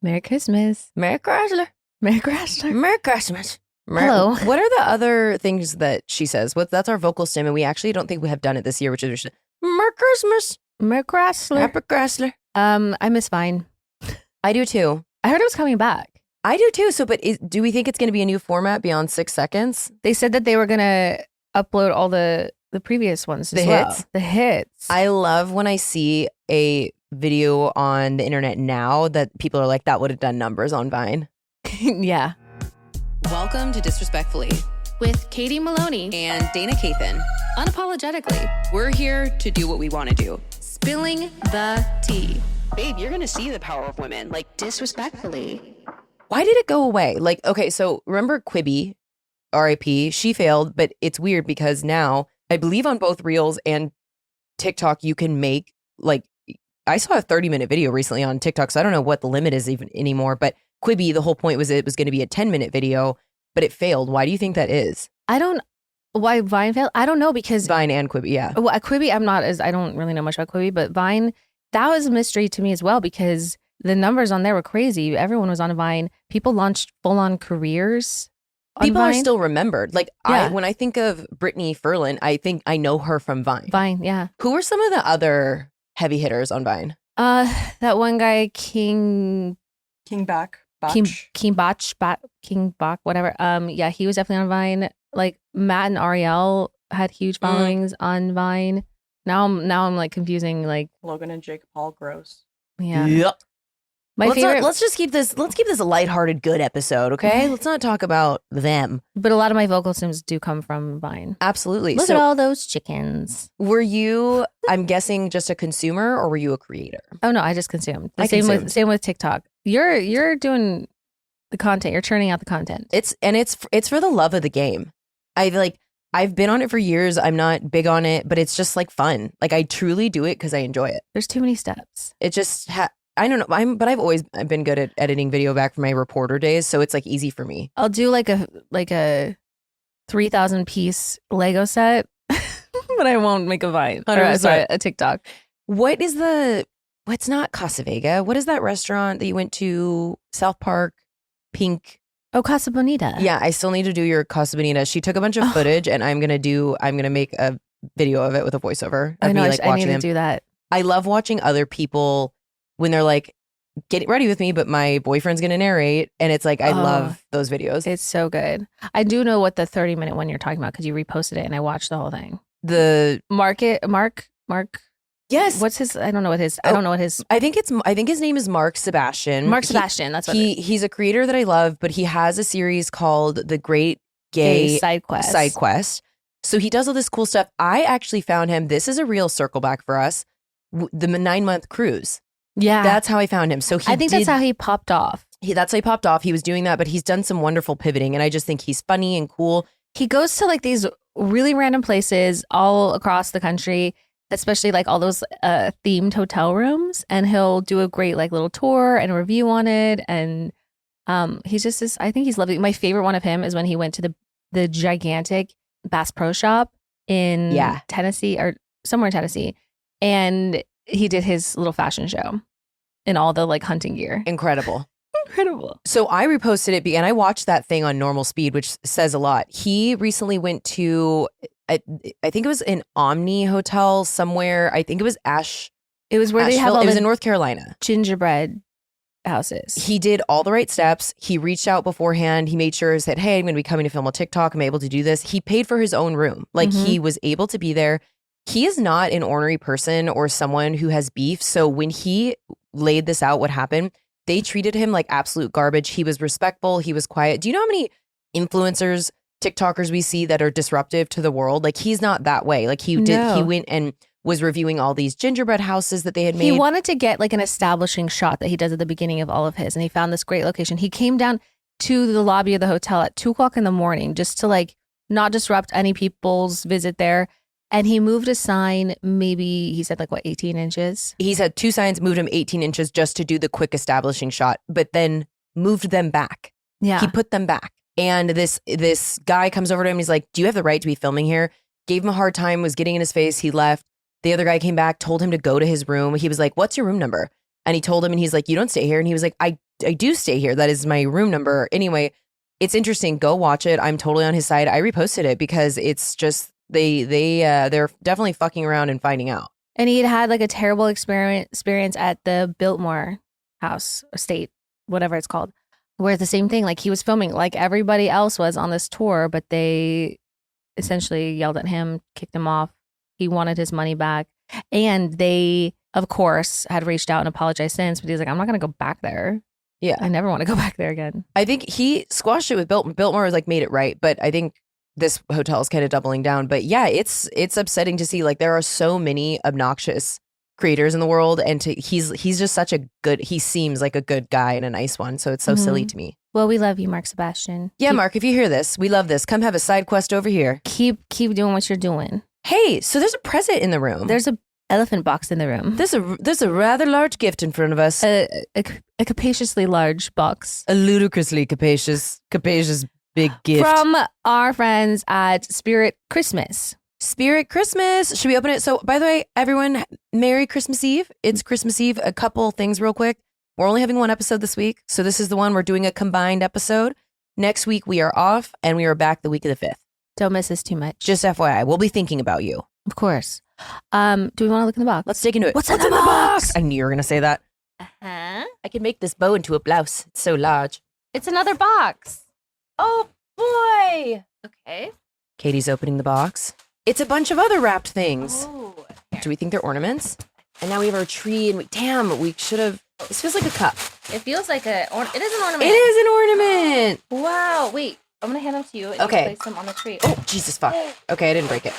Merry Christmas. Merry Chrysler. Merry Chrysler. Merry Christmas. Hello. What are the other things that she says? That's our vocal stem, and we actually don't think we have done it this year, which is Merry Christmas. Merry Chrysler. Happy Chrysler. I miss Vine. I do too. I heard it was coming back. I do too. So, but do we think it's going to be a new format beyond 6 seconds? They said that they were going to upload all the previous ones as The well. hits? The hits. I love when I see a video on the internet now that people are like, that would have done numbers on Vine. Yeah. Welcome to Disrespectfully With Katie Maloney. and Dayna Kathan. Unapologetically. We're here to do what we want to do. Spilling the tea. Babe, you're going to see the power of women. Like, Disrespectfully. why did it go away? Like, okay, so remember Quibi, RIP, she failed, but it's weird because now I believe on both Reels and TikTok, you can make like, I saw a 30-minute video recently on TikTok, so I don't know what the limit is even anymore, but Quibi, the whole point was it was going to be a 10-minute video, but it failed. Why do you think that is? Why Vine failed? I don't know because Vine and Quibi, yeah. Well, Quibi, I don't really know much about Quibi, but Vine, that was a mystery to me as well because the numbers on there were crazy. Everyone was on a Vine. People launched full-on careers on People Vine. are still remembered. Like, Yeah. when I think of Brittany Ferlin, I think I know her from Vine. Vine, yeah. Who are some of the other heavy hitters on Vine? That one guy, King Bach, whatever. Yeah, he was definitely on Vine. Like Matt and Ariel had huge followings on Vine. Now I'm like confusing like Logan and Jake Paul, gross. yeah. Yep. My favorite, Let's just keep this. Let's keep this a lighthearted, good episode, okay? Let's not talk about them. but a lot of my vocal stems do come from Vine. Absolutely. Look So, at all those chickens. were you? I'm guessing just a consumer, or were you a creator? Oh no, I just consumed. I Same consumed. with TikTok. You're doing the content. You're churning out the content. It's for the love of the game. I've been on it for years. I'm not big on it, but it's just like fun. Like I truly do it because I enjoy it. There's too many steps. It just I don't know. But I've been good at editing video back from my reporter days, so it's like easy for me. I'll do like a 3,000 piece Lego set, but I won't make a Vine. Or, 100%. sorry, a TikTok. What's not Casa Vega? What is that restaurant that you went to? South Park, Pink. Oh, Casa Bonita. Yeah, I still need to do your Casa Bonita. She took a bunch of footage, and I'm gonna make a video of it with a voiceover. I Of know. me, like, I need watching to them. do that. I love watching other people when they're like, "Get ready with me," but my boyfriend's gonna narrate, and it's like I love those videos. It's so good. I do know what the 30-minute one you're talking about because you reposted it and I watched the whole thing. Mark. Yes, What's his? I don't know what his. I don't know what his. I think his name is Mark Sebastian. Mark Sebastian. That's what He's a creator that I love, but he has a series called The Great Gay Side Quest. Side Quest. So he does all this cool stuff. I actually found him. This is a real circle back for us. The 9-month cruise. Yeah, That's how I found him. So that's how he popped off. That's how he popped off. He was doing that, but he's done some wonderful pivoting, and I just think he's funny and cool. He goes to like these really random places all across the country, especially like all those themed hotel rooms, and he'll do a great like little tour and a review on it. And he's just this. I think he's lovely. My favorite one of him is when he went to the gigantic Bass Pro Shop in Tennessee or somewhere in Tennessee, and he did his little fashion show in all the like hunting gear. Incredible. Incredible. So I reposted it, and I watched that thing on normal speed, which says a lot. He recently went to, I think it was an Omni hotel somewhere. I think it was It was where they have Asheville. all It was the in North Carolina. gingerbread houses. He did all the right steps. He reached out beforehand. He made sure, said, hey, I'm going to be coming to film a TikTok. I'm able to do this. He paid for his own room. Like he was able to be there. He is not an ornery person or someone who has beef. So when he laid this out, what happened, they treated him like absolute garbage. He was respectful. He was quiet. Do you know how many influencers, TikTokers we see that are disruptive to the world? Like he's not that way. Like he went and was reviewing all these gingerbread houses that they had made. He wanted to get like an establishing shot that he does at the beginning of all of his. And he found this great location. He came down to the lobby of the hotel at 2:00 in the morning just to like not disrupt any people's visit there. And he moved a sign, maybe he said like 18 inches? He said 2 signs, moved him 18 inches just to do the quick establishing shot, but then moved them back. Yeah. He put them back. And this guy comes over to him. He's like, do you have the right to be filming here? Gave him a hard time, was getting in his face. He left. The other guy came back, told him to go to his room. He was like, what's your room number? And he told him, and he's like, you don't stay here. And he was like, I do stay here. That is my room number. Anyway, it's interesting. Go watch it. I'm totally on his side. I reposted it because it's just they're definitely fucking around and finding out. And he had like a terrible experience at the Biltmore house, estate, whatever it's called, where it's the same thing. Like he was filming like everybody else was on this tour, but they essentially yelled at him, kicked him off. He wanted his money back. And they, of course, had reached out and apologized since, but he's like, I'm not going to go back there. Yeah. I never want to go back there again. I think he squashed it with Biltmore. Biltmore was like made it right, but I think this hotel is kind of doubling down. But yeah, it's upsetting to see like there are so many obnoxious creators in the world, and he's just such a good. He seems like a good guy and a nice one. So it's so silly to me. Well, we love you, Mark Sebastian. Yeah, Mark, if you hear this, we love this. Come have a side quest over here. Keep doing what you're doing. Hey, so there's a present in the room. There's a elephant box in the room. There's a rather large gift in front of us. A capaciously large box. A ludicrously capacious big gift. From our friends at Spirit Christmas. Spirit Christmas. Should we open it? So, by the way, everyone, Merry Christmas Eve. It's Christmas Eve. A couple things real quick. We're only having one episode this week. So this is the one we're doing a combined episode. Next week, we are off and we are back the week of the 5th. Don't miss us too much. Just FYI, we'll be thinking about you. Of course. Do we want to look in the box? Let's dig into it. What's in the box? I knew you were going to say that. Uh-huh. I can make this bow into a blouse. It's so large. It's another box. Oh, boy. Okay. Katie's opening the box. It's a bunch of other wrapped things. Oh. Do we think they're ornaments? And now we have our tree and we should have, this feels like a cup. It feels like it is an ornament. It is an ornament. Wow. Wait, I'm going to hand them to you and Okay. you place them on the tree. Oh, Jesus, fuck. Okay, I didn't break it.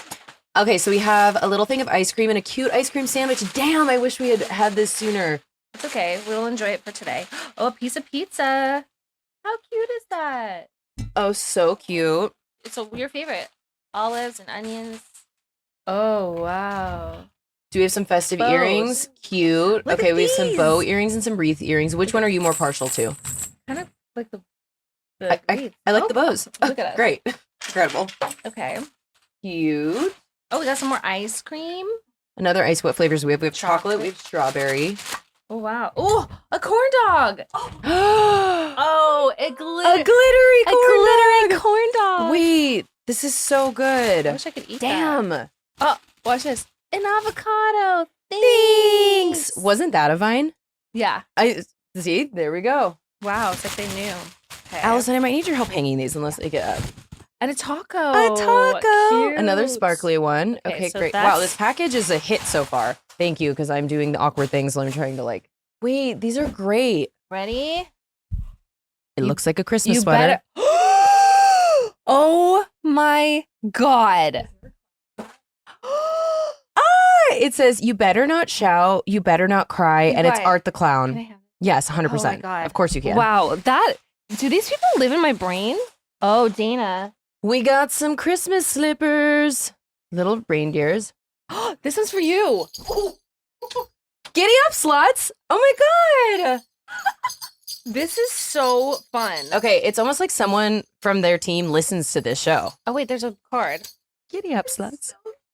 Okay, so we have a little thing of ice cream and a cute ice cream sandwich. Damn, I wish we had had this sooner. It's okay. We'll enjoy it for today. Oh, a piece of pizza. How cute is that? Oh, so cute. It's your favorite. Olives and onions. Oh, wow. Do we have some festive Bows. earrings? Cute. Look Okay, at we have some these. bow earrings and some wreath earrings. Which one are you more partial to? Kind of like the I like the bows. Look at us. Great. Incredible. Okay. Cute. Oh, we got some more ice cream. Another ice. What flavors do we have? We have chocolate. Chocolate. We have strawberry. Oh, wow. Oh, a corn dog. A Oh, it glittery glittery corn dog. Wait, this is so good. I wish I could eat Damn. that. Oh, watch this. An avocado. Thanks. Wasn't that a vine? Yeah. I see. There we go. Wow, it's like they knew. Okay. Allison, I might need your help hanging these unless they get up. And a taco. Cute. Another Cute. sparkly one. Okay, Okay, so great. that's- Wow, this package is a hit so far. Thank you, because I'm doing the awkward things. I'm trying to wait, these are great. Ready? It looks like a Christmas You sweater. better. Oh my God. It says, you better not shout, you better not cry, Be and it's quiet. Art the Can I Clown. have it? Yes, Oh my 100%. God. Of course you can. Wow. Do these people live in my brain? Oh, Dana. We got some Christmas slippers. Little reindeers. This one's for you. Giddy up, sluts. Oh my God. This is so fun. Okay, it's almost like someone from their team listens to this show. Oh, wait, there's a card. Giddy up, sluts.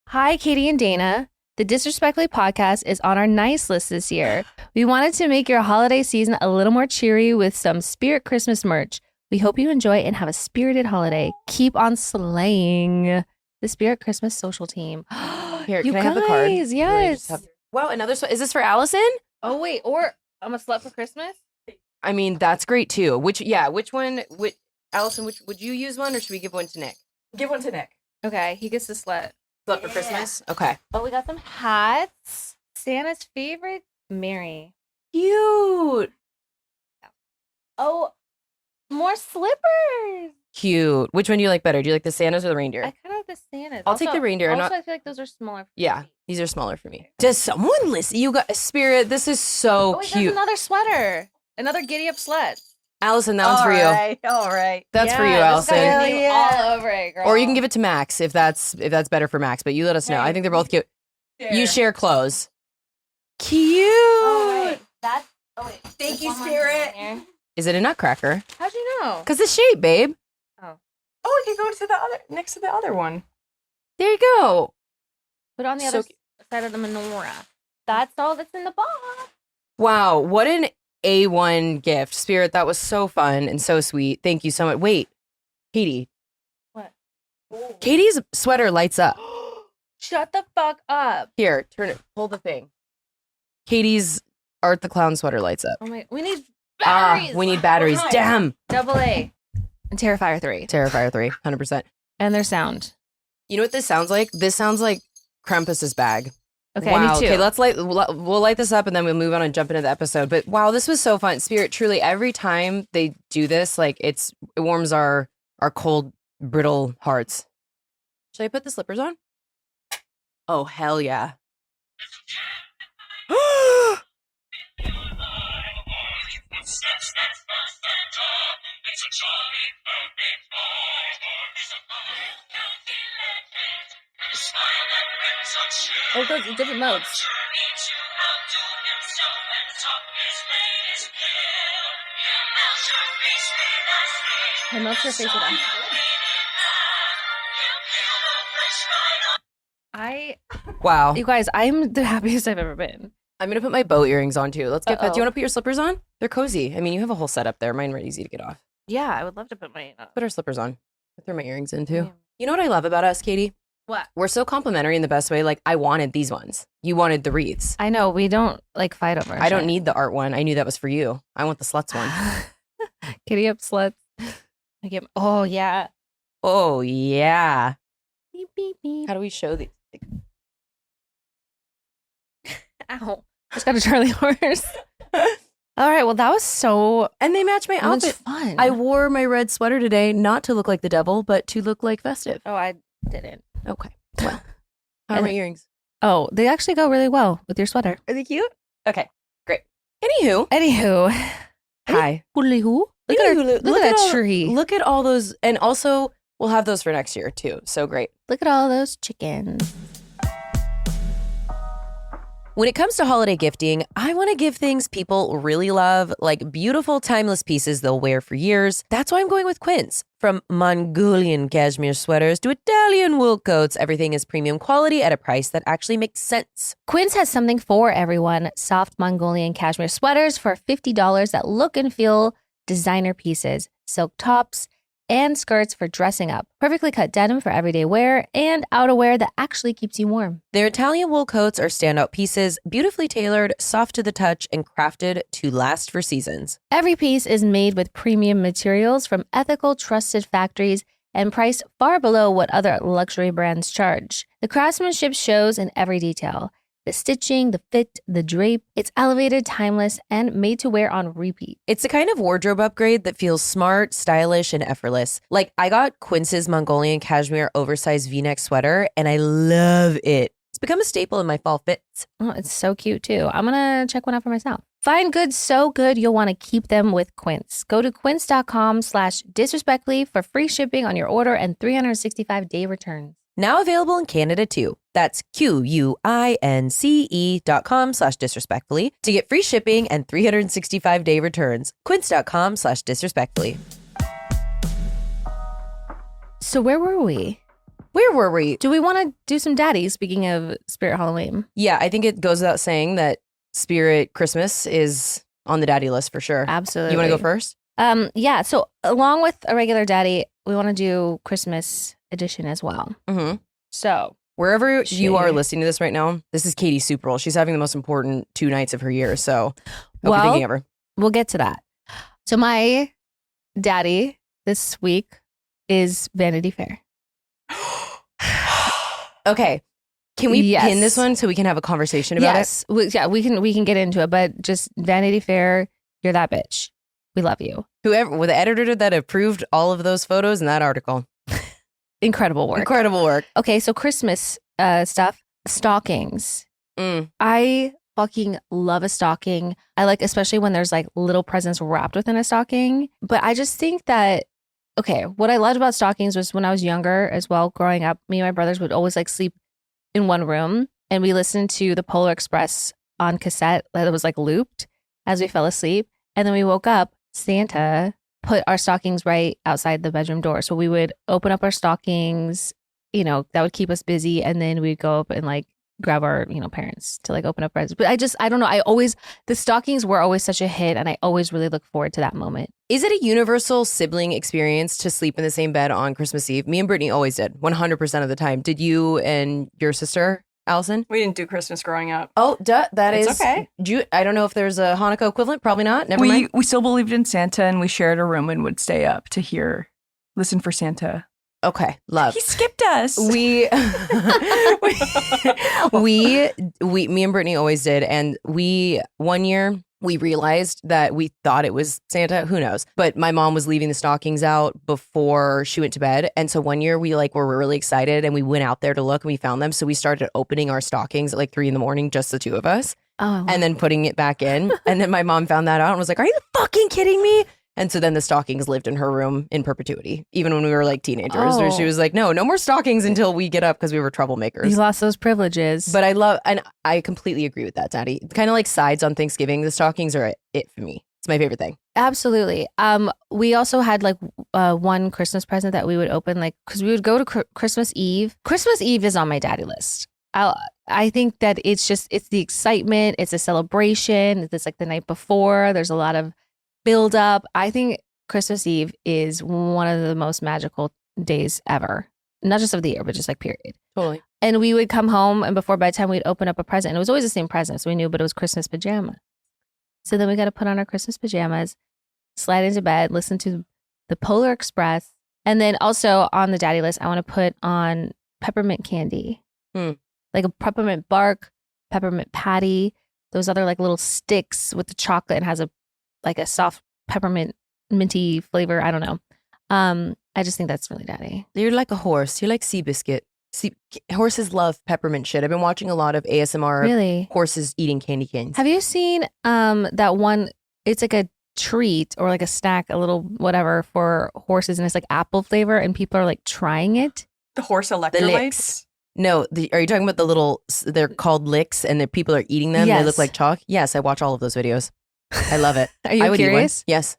Hi, Katie and Dana. The Disrespectfully podcast is on our nice list this year. We wanted to make your holiday season a little more cheery with some Spirit Christmas merch. We hope you enjoy and have a spirited holiday. Keep on slaying. The Spirit Christmas social team. Here, You can I have the card? guys, Or I yes. just have- Wow, another Is this for Allison? Oh, wait, or I'm a slut for Christmas? I mean, that's great too. Which one? Allison, would you use one or should we give one to Nick? Give one to Nick. Okay, he gets the slut. Slut for Christmas? Okay. Oh, we got some hats. Santa's favorite, Mary. Cute. Oh, more slippers. Cute. Which one do you like better? Do you like the Santas or the reindeer? I kind of like the Santas. I'll take the reindeer, Also, not- I feel like those are smaller. For Yeah, me. these are smaller for me. Does someone listen? You got Spirit. This is so Oh, wait, cute. there's another sweater. Another giddy up slut. Allison, that one's for you. All right. That's for you, Yeah, this Allison. got Hell your name yeah. all over it, girl. Or you can give it to Max if that's better for Max. But you let us know. I think they're both cute. You share clothes. Cute. Oh, wait. That's. Oh, wait. Thank there's you, one more Spirit. in here. Is it a nutcracker? How'd you know? Cause the shape, babe. Oh, you can go to the other next to the other one. There you go. Put it on the So other cute. side of the menorah. That's all that's in the box. Wow, what an A1 gift. Spirit, that was so fun and so sweet. Thank you so much. Wait, Katie. What? Katie's sweater lights up. Shut the fuck up. Here, turn it. Pull the thing. Katie's Art the Clown sweater lights up. Oh my, we need batteries. We need batteries. Okay. Damn. AA. And Terrifier 3. Terrifier 3, 100%. And their sound. You know what this sounds like? This sounds like Krampus's bag. Okay, wow. I need two. Okay, we'll light this up and then we'll move on and jump into the episode. But wow, this was so fun. Spirit, truly, every time they do this, like it warms our cold, brittle hearts. Should I put the slippers on? Oh, hell yeah. Oh, those are different modes. I melt your face with ice. Wow. You guys, I'm the happiest I've ever been. I'm going to put my bow earrings on too. Let's get pet. Do you Uh-oh. want to put your slippers on? They're cozy. I mean, you have a whole setup there. Mine were easy to get off. Yeah, I would love to put my. Put our slippers on. I throw my earrings in too. Yeah. You know what I love about us, Katie? What? We're so complimentary in the best way. Like, I wanted these ones. You wanted the wreaths. I know we don't like fight over. I don't need the art one. I knew that was for you. I want the sluts one. Kitty up sluts. I get. Oh yeah. Oh, yeah. Beep beep beep. How do we show these? Ow! Just got a Charlie horse. All right. Well, that was so And they match my much outfit. fun. I wore my red sweater today, not to look like the devil, but to look like festive. Oh, I didn't. Okay. Well, how are And- my earrings? Oh, they actually go really well with your sweater. Are they cute? Okay, great. Anywho, Anywho, hi. hoodly-hoo. Look at Anywho, look at that all, tree. Look at all those, and also we'll have those for next year too. So great. Look at all those chickens. When it comes to holiday gifting, I want to give things people really love, like beautiful, timeless pieces they'll wear for years. That's why I'm going with Quince. From Mongolian cashmere sweaters to Italian wool coats, everything is premium quality at a price that actually makes sense. Quince has something for everyone. Soft Mongolian cashmere sweaters for $50 that look and feel designer pieces, silk tops, and skirts for dressing up. Perfectly cut denim for everyday wear and outerwear that actually keeps you warm. Their Italian wool coats are standout pieces, beautifully tailored, soft to the touch, and crafted to last for seasons. Every piece is made with premium materials from ethical, trusted factories and priced far below what other luxury brands charge. The craftsmanship shows in every detail. The stitching, the fit, the drape, it's elevated, timeless, and made to wear on repeat. It's the kind of wardrobe upgrade that feels smart, stylish, and effortless. Like, I got Quince's Mongolian cashmere oversized V-neck sweater, and I love it. It's become a staple in my fall fits. Oh, it's so cute too. I'm going to check one out for myself. Find goods so good you'll want to keep them with Quince. Go to quince.com/disrespectfully for free shipping on your order and 365-day returns. Now available in Canada too. That's QUINCE.com/disrespectfully to get free shipping and 365-day returns. Quince.com/disrespectfully. So where were we? Where were we? Do we want to do some daddies, speaking of Spirit Halloween? Yeah, I think it goes without saying that Spirit Christmas is on the daddy list for sure. Absolutely. You want to go first? Yeah. So along with a regular daddy, we want to do Christmas edition as well. Mm-hmm. So Wherever you are Share. listening to this right now, this is Katie's Super Bowl. She's having the most important 2 nights of her year. So hope you're Well- thinking of her. we'll get to that. So my daddy this week is Vanity Fair. Okay. Can we Yes. pin this one so we can have a conversation about Yes. We can get into it, but just Vanity Fair, you're that bitch. We love you. it? Whoever, the editor that approved all of those photos in that article. Incredible work. Incredible work. Okay, so Christmas stuff, stockings. Mm. I fucking love a stocking. I like, especially when there's like little presents wrapped within a stocking. But I just think that, okay, what I loved about stockings was when I was younger as well, growing up, me and my brothers would always like sleep in one room and we listened to the Polar Express on cassette that was like looped as we fell asleep. And then we woke up, Santa put our stockings right outside the bedroom door. So we would open up our stockings, you know, that would keep us busy. And then we'd go up and like grab our, parents to like open up presents. But I don't know. The stockings were always such a hit, and I always really look forward to that moment. Is it a universal sibling experience to sleep in the same bed on Christmas Eve? Me and Brittany always did, 100% of the time. Did you and your sister, Allison? We didn't do Christmas growing up. Oh, that It's is okay. I don't know if there's a Hanukkah equivalent. Probably not. Never mind. We still believed in Santa, and we shared a room and would stay up to listen for Santa. Okay, love. He skipped us. Me and Brittany always did. And one year we realized that we thought it was Santa. Who knows? But my mom was leaving the stockings out before she went to bed. And so one year we were really excited and we went out there to look and we found them. So we started opening our stockings at like 3 a.m, just the two of us. Oh, and then putting it back in. And then my mom found that out and was like, are you fucking kidding me? And so then the stockings lived in her room in perpetuity, even when we were like teenagers. Where she was like, no more stockings until we get up because we were troublemakers. You lost those privileges. But I completely agree with that, Daddy. Kind of like sides on Thanksgiving. The stockings are it for me. It's my favorite thing. Absolutely. We also had like one Christmas present that we would open, like, because we would go to Christmas Eve. Christmas Eve is on my daddy list. I think that it's the excitement. It's a celebration. It's like the night before. There's a lot of build up. I think Christmas Eve is one of the most magical days ever. Not just of the year, but just like period. Totally. And we would come home and before bedtime, we'd open up a present. And it was always the same present. So we knew, but it was Christmas pajamas. So then we got to put on our Christmas pajamas, slide into bed, listen to the Polar Express. And then also on the daddy list, I want to put on peppermint candy. Like a peppermint bark, peppermint patty, those other like little sticks with the chocolate and has a soft peppermint minty flavor. I don't know. I just think that's really daddy. You're like a horse. You're like Seabiscuit. Horses love peppermint shit. I've been watching a lot of ASMR Really? horses eating candy canes. Have you seen that one? It's like a treat or like a snack, a little whatever for horses, and it's like apple flavor, and people are like trying it. The horse The electrolytes. licks. No, are you talking about the little, they're called licks and the people are eating them? Yes. They look like chalk? Yes, I watch all of those videos. I love it. Are you I would curious? eat one. Yes,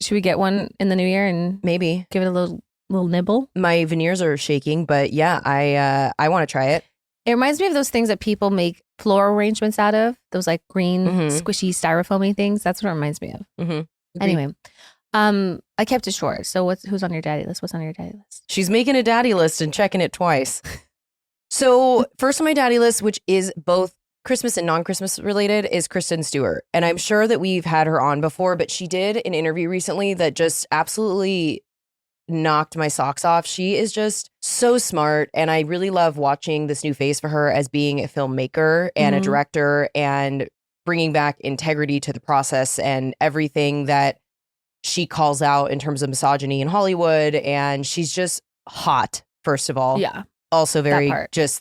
Should we get one in the new year and maybe. give it a little nibble? My veneers are shaking, but yeah, I want to try it. It reminds me of those things that people make floral arrangements out of. Those like green, squishy, styrofoamy things. That's what it reminds me of. Mm-hmm. Anyway, I kept it short. So who's on your daddy list? What's on your daddy list? She's making a daddy list and checking it twice. So first on my daddy list, which is both Christmas and non-Christmas related, is Kristen Stewart. And I'm sure that we've had her on before, but she did an interview recently that just absolutely knocked my socks off. She is just so smart. And I really love watching this new face for her as being a filmmaker and a director and bringing back integrity to the process and everything that she calls out in terms of misogyny in Hollywood. And she's just hot, first of all. Yeah. Also very,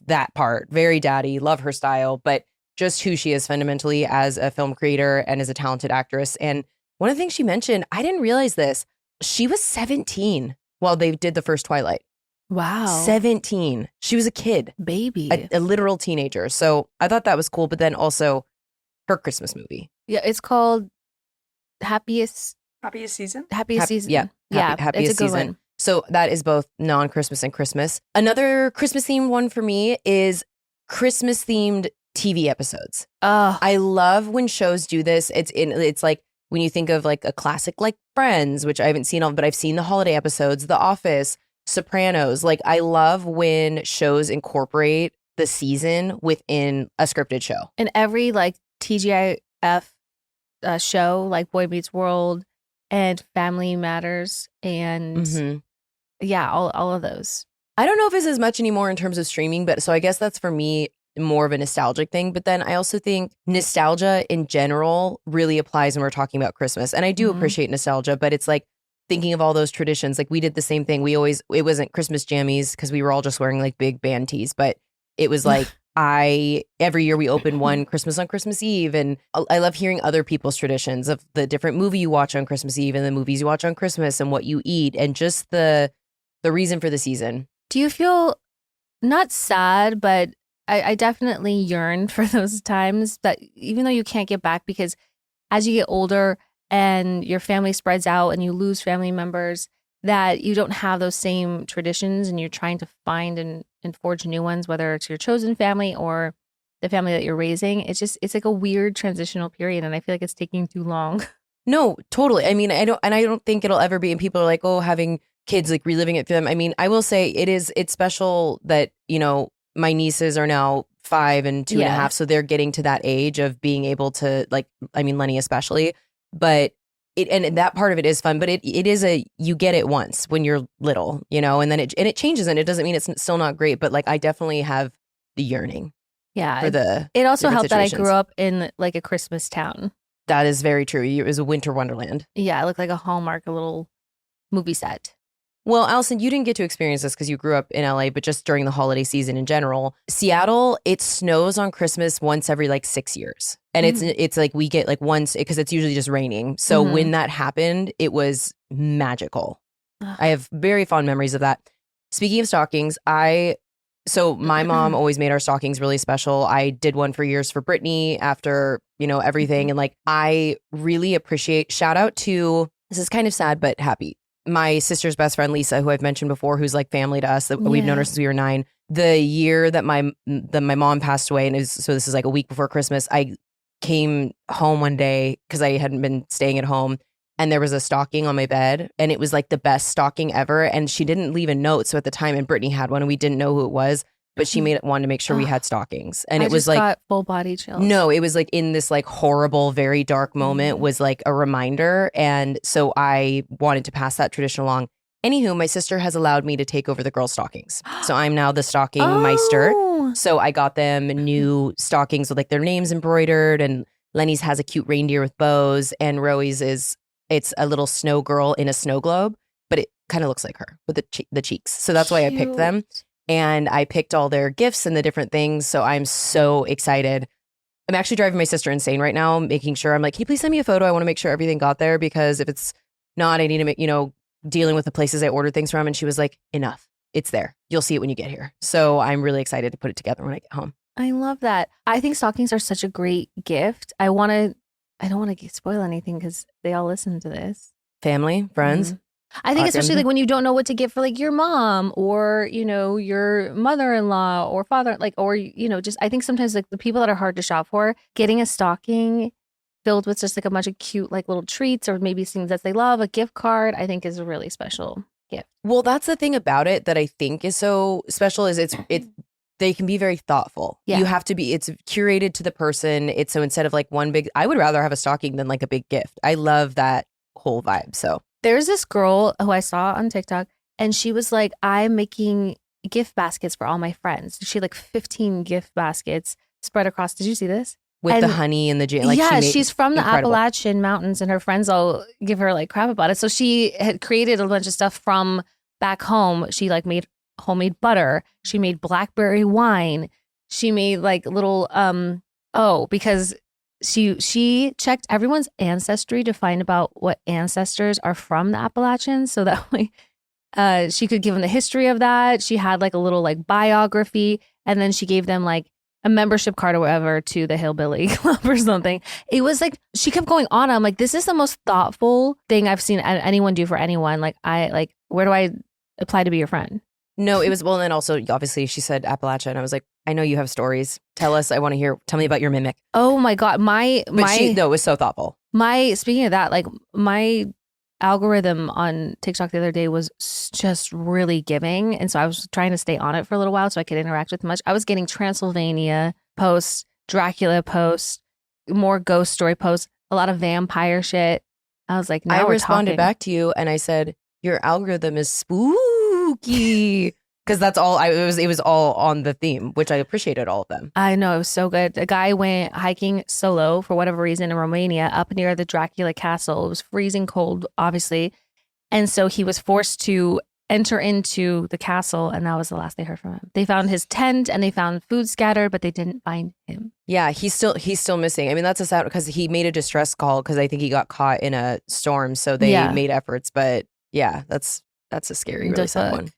that part, very daddy, love her style, but just who she is fundamentally as a film creator and as a talented actress. And one of the things she mentioned, I didn't realize this, she was 17 while they did the first Twilight. Wow. 17. She was a kid. Baby. A literal teenager. So I thought that was cool, but then also her Christmas movie. Yeah, it's called Happiest Season. Season. Yeah. it's Happiest a good Season. one. So that is both non-Christmas and Christmas. Another Christmas-themed one for me is Christmas-themed TV episodes. Oh, I love when shows do this. It's like when you think of like a classic like Friends, which I haven't seen all, but I've seen the holiday episodes, The Office, Sopranos. Like I love when shows incorporate the season within a scripted show. and every like TGIF show, like Boy Meets World and Family Matters, and yeah, all of those. I don't know if it's as much anymore in terms of streaming, but so I guess that's for me more of a nostalgic thing. But then I also think nostalgia in general really applies when we're talking about Christmas. And I do appreciate nostalgia, but it's like thinking of all those traditions. Like we did the same thing. It wasn't Christmas jammies because we were all just wearing like big band tees, but it was like every year we open one Christmas on Christmas Eve. And I love hearing other people's traditions of the different movie you watch on Christmas Eve and the movies you watch on Christmas and what you eat and just the reason for the season. Do you feel not sad, but I definitely yearn for those times that even though you can't get back, because as you get older and your family spreads out and you lose family members, that you don't have those same traditions and you're trying to find and forge new ones, whether it's your chosen family or the family that you're raising. It's like a weird transitional period. And I feel like it's taking too long. No, totally. I mean, I don't think it'll ever be. And people are like, oh, having kids, like reliving it for them. I mean, I will say it's special that, you know, my nieces are now 5 and 2.5. So they're getting to that age of being able to, like, I mean, Lenny especially, but and that part of it is fun, but it is you get it once when you're little, you know, and then it changes, and it doesn't mean it's still not great, but like I definitely have the yearning. Yeah. For it also helped that I situations. grew up in like a Christmas town. That is very true. It was a winter wonderland. Yeah. It looked like a Hallmark, a little movie set. Well, Allison, you didn't get to experience this because you grew up in LA, but just during the holiday season in general, Seattle, it snows on Christmas once every like 6 years. And it's like we get like once, because it's usually just raining. So when that happened, it was magical. I have very fond memories of that. Speaking of stockings, so my mom always made our stockings really special. I did one for years for Brittany after, you know, everything. And like, I really appreciate, shout out to, this is kind of sad, but happy, my sister's best friend, Lisa, who I've mentioned before, who's like family to us, that we've known her since we were 9. The year that my mom passed away, and so this is like a week before Christmas, I came home one day because I hadn't been staying at home, and there was a stocking on my bed, and it was like the best stocking ever. And she didn't leave a note. So at the time, and Brittany had one, and we didn't know who it was, but she wanted to make sure we had stockings. And it was like, got full body chills. No, it was like in this like horrible, very dark moment was like a reminder. And so I wanted to pass that tradition along. Anywho, my sister has allowed me to take over the girls' stockings. So I'm now the stocking meister. So I got them new stockings with like their names embroidered, and Lenny's has a cute reindeer with bows, and Roey's it's a little snow girl in a snow globe, but it kind of looks like her with the cheeks. So that's why I picked them. And I picked all their gifts and the different things. So I'm so excited. I'm actually driving my sister insane right now, making sure, I'm like, can you please send me a photo? I want to make sure everything got there, because if it's not, I need to make, you know, dealing with the places I ordered things from. And she was like, enough. It's there. You'll see it when you get here. So I'm really excited to put it together when I get home. I love that. I think stockings are such a great gift. I don't want to spoil anything because they all listen to this. Family, friends. I think especially like when you don't know what to get for like your mom or, you know, your mother-in-law or father, like, or, you know, just, I think sometimes like the people that are hard to shop for, getting a stocking filled with just like a bunch of cute, like little treats or maybe things that they love, a gift card, I think is a really special gift. Well, that's the thing about it that I think is so special is they can be very thoughtful. Yeah. You have to be, it's curated to the person. It's so instead of like one big, I would rather have a stocking than like a big gift. I love that whole vibe. So there's this girl who I saw on TikTok, and she was like, I'm making gift baskets for all my friends. She had like 15 gift baskets spread across. Did you see this? With the honey and the jam. Like she's from the Appalachian Mountains, and her friends all give her like crap about it. So she had created a bunch of stuff from back home. She like made homemade butter. She made blackberry wine. She made like little because she checked everyone's ancestry to find about what ancestors are from the Appalachians, so that way she could give them the history of that. She had like a little like biography, and then she gave them like a membership card or whatever to the Hillbilly Club or something. It was like she kept going on. I'm like, this is the most thoughtful thing I've seen anyone do for anyone. Like, where do I apply to be your friend? No, it was, well, and then also, obviously, she said Appalachia, and I was like, I know you have stories. Tell us. I want to hear. Tell me about your mimic. Oh my God. It was so thoughtful. Speaking of that, like my algorithm on TikTok the other day was just really giving. And so I was trying to stay on it for a little while so I could interact with much. I was getting Transylvania posts, Dracula posts, more ghost story posts, a lot of vampire shit. I was like, now I responded back to you and I said, your algorithm is spooky. Because that's all it was all on the theme, which I appreciated all of them. I know, it was so good. A guy went hiking solo for whatever reason in Romania up near the Dracula castle. It was freezing cold, obviously. And so he was forced to enter into the castle, and that was the last they heard from him. They found his tent and they found food scattered, but they didn't find him. Yeah, he's still missing. I mean, that's a sad, because he made a distress call because I think he got caught in a storm, so they made efforts. But yeah, that's a scary, really sad one.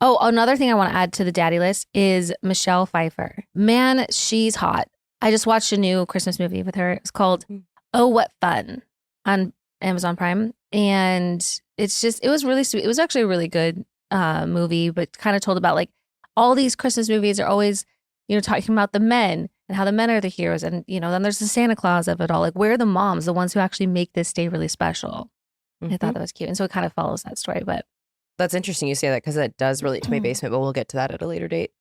Oh, another thing I want to add to the daddy list is Michelle Pfeiffer. Man, she's hot. I just watched a new Christmas movie with her. It's called Oh, What Fun on Amazon Prime. And it's just, it was really sweet. It was actually a really good movie, but kind of told about like all these Christmas movies are always, you know, talking about the men and how the men are the heroes. And, you know, then there's the Santa Claus of it all. Like, where are the moms, the ones who actually make this day really special? I thought that was cute. And so it kind of follows that story. But that's interesting you say that because that does relate to my basement, but we'll get to that at a later date.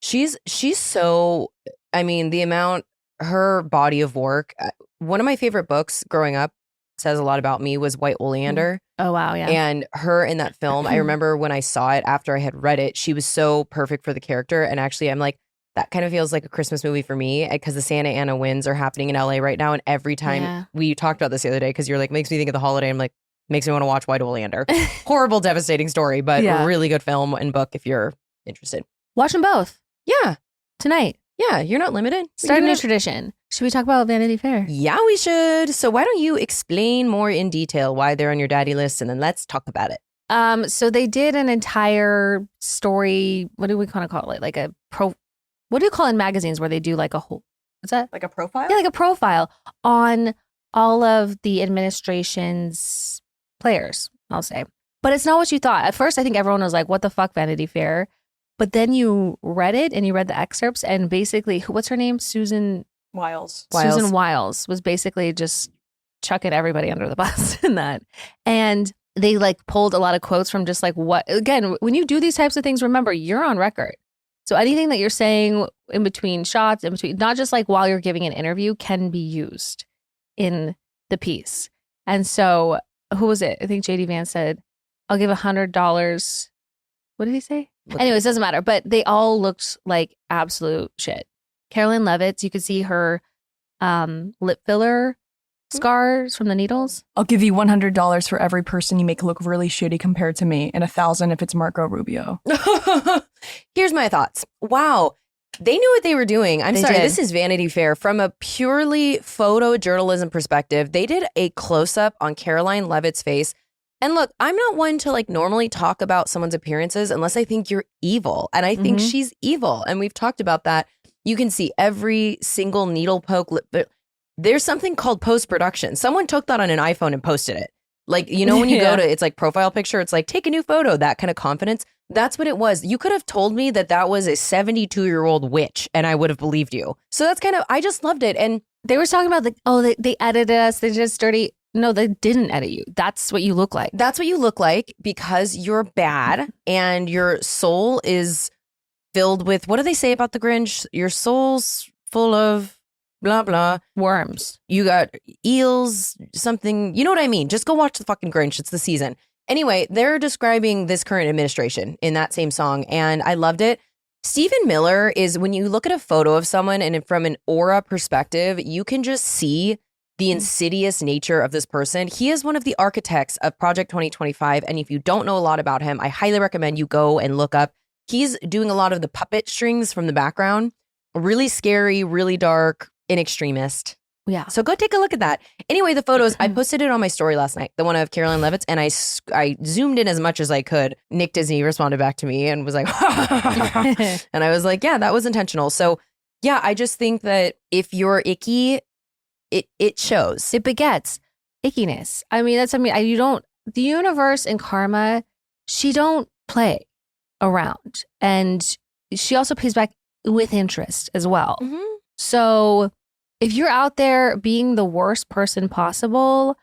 She's so, I mean, the amount, her body of work. One of my favorite books growing up, says a lot about me, was White Oleander. oh, wow. Yeah. And her in that film, I remember when I saw it after I had read it, she was so perfect for the character. And actually, I'm like, that kind of feels like a Christmas movie for me because the Santa Ana winds are happening in LA right now. And every time we talked about this the other day, because you're like, makes me think of the holiday. I'm like, makes me want to watch White Oleander. Horrible, devastating story, but a really good film and book if you're interested. Watch them both. Yeah. Tonight. Yeah, you're not limited. Start a new tradition. Should we talk about Vanity Fair? Yeah, we should. So why don't you explain more in detail why they're on your daddy list, and then let's talk about it. So they did an entire story. What do we kind of call it? Like a what do you call it in magazines where they do like a whole, what's that? Like a profile? Yeah, like a profile on all of the administration's players, I'll say. But it's not what you thought. At first, I think everyone was like, what the fuck, Vanity Fair? But then you read it and you read the excerpts, and basically, what's her name? Susan Wiles. Susan Wiles was basically just chucking everybody under the bus in that. And they like pulled a lot of quotes from just like what, again, when you do these types of things, remember, you're on record. So anything that you're saying in between shots, in between, not just like while you're giving an interview, can be used in the piece. And so who was it? I think JD Vance said, I'll give $100. What did he say? Anyways, doesn't matter. But they all looked like absolute shit. Carolyn Levitt, you could see her lip filler scars from the needles. I'll give you $100 for every person you make look really shitty compared to me, and $1,000 if it's Marco Rubio. Here's my thoughts. Wow. They knew what they were doing. I'm sorry, did. this is Vanity Fair. From a purely photojournalism perspective, they did a close-up on Caroline Levitt's face. And look, I'm not one to like normally talk about someone's appearances unless I think you're evil. And I think she's evil. And we've talked about that. You can see every single needle poke. There's something called post-production. Someone took that on an iPhone and posted it. Like, you know, when you go to, it's like profile picture, it's like, take a new photo, that kind of confidence. That's what it was. You could have told me that that was a 72-year-old witch and I would have believed you. So that's kind of, I just loved it. And they were talking about, they edited us. They just dirty. No, they didn't edit you. That's what you look like. That's what you look like because you're bad and your soul is filled with, what do they say about the Grinch? Your soul's full of blah, blah. Worms. You got eels, something. You know what I mean? Just go watch the fucking Grinch. It's the season. Anyway, they're describing this current administration in that same song, and I loved it. Stephen Miller is, when you look at a photo of someone and from an aura perspective, you can just see the insidious nature of this person. He is one of the architects of Project 2025, and if you don't know a lot about him, I highly recommend you go and look up. He's doing a lot of the puppet strings from the background. Really scary, really dark, in extremist. Yeah. So go take a look at that. Anyway, the photos, I posted it on my story last night, the one of Caroline Levitt, and I zoomed in as much as I could. Nick Disney responded back to me and was like, and I was like, yeah, that was intentional. So yeah, I just think that if you're icky, it shows. It begets ickiness. I mean, that's something you don't, the universe and karma, she don't play around. And she also pays back with interest as well. Mm-hmm. So if you're out there being the worst person possible,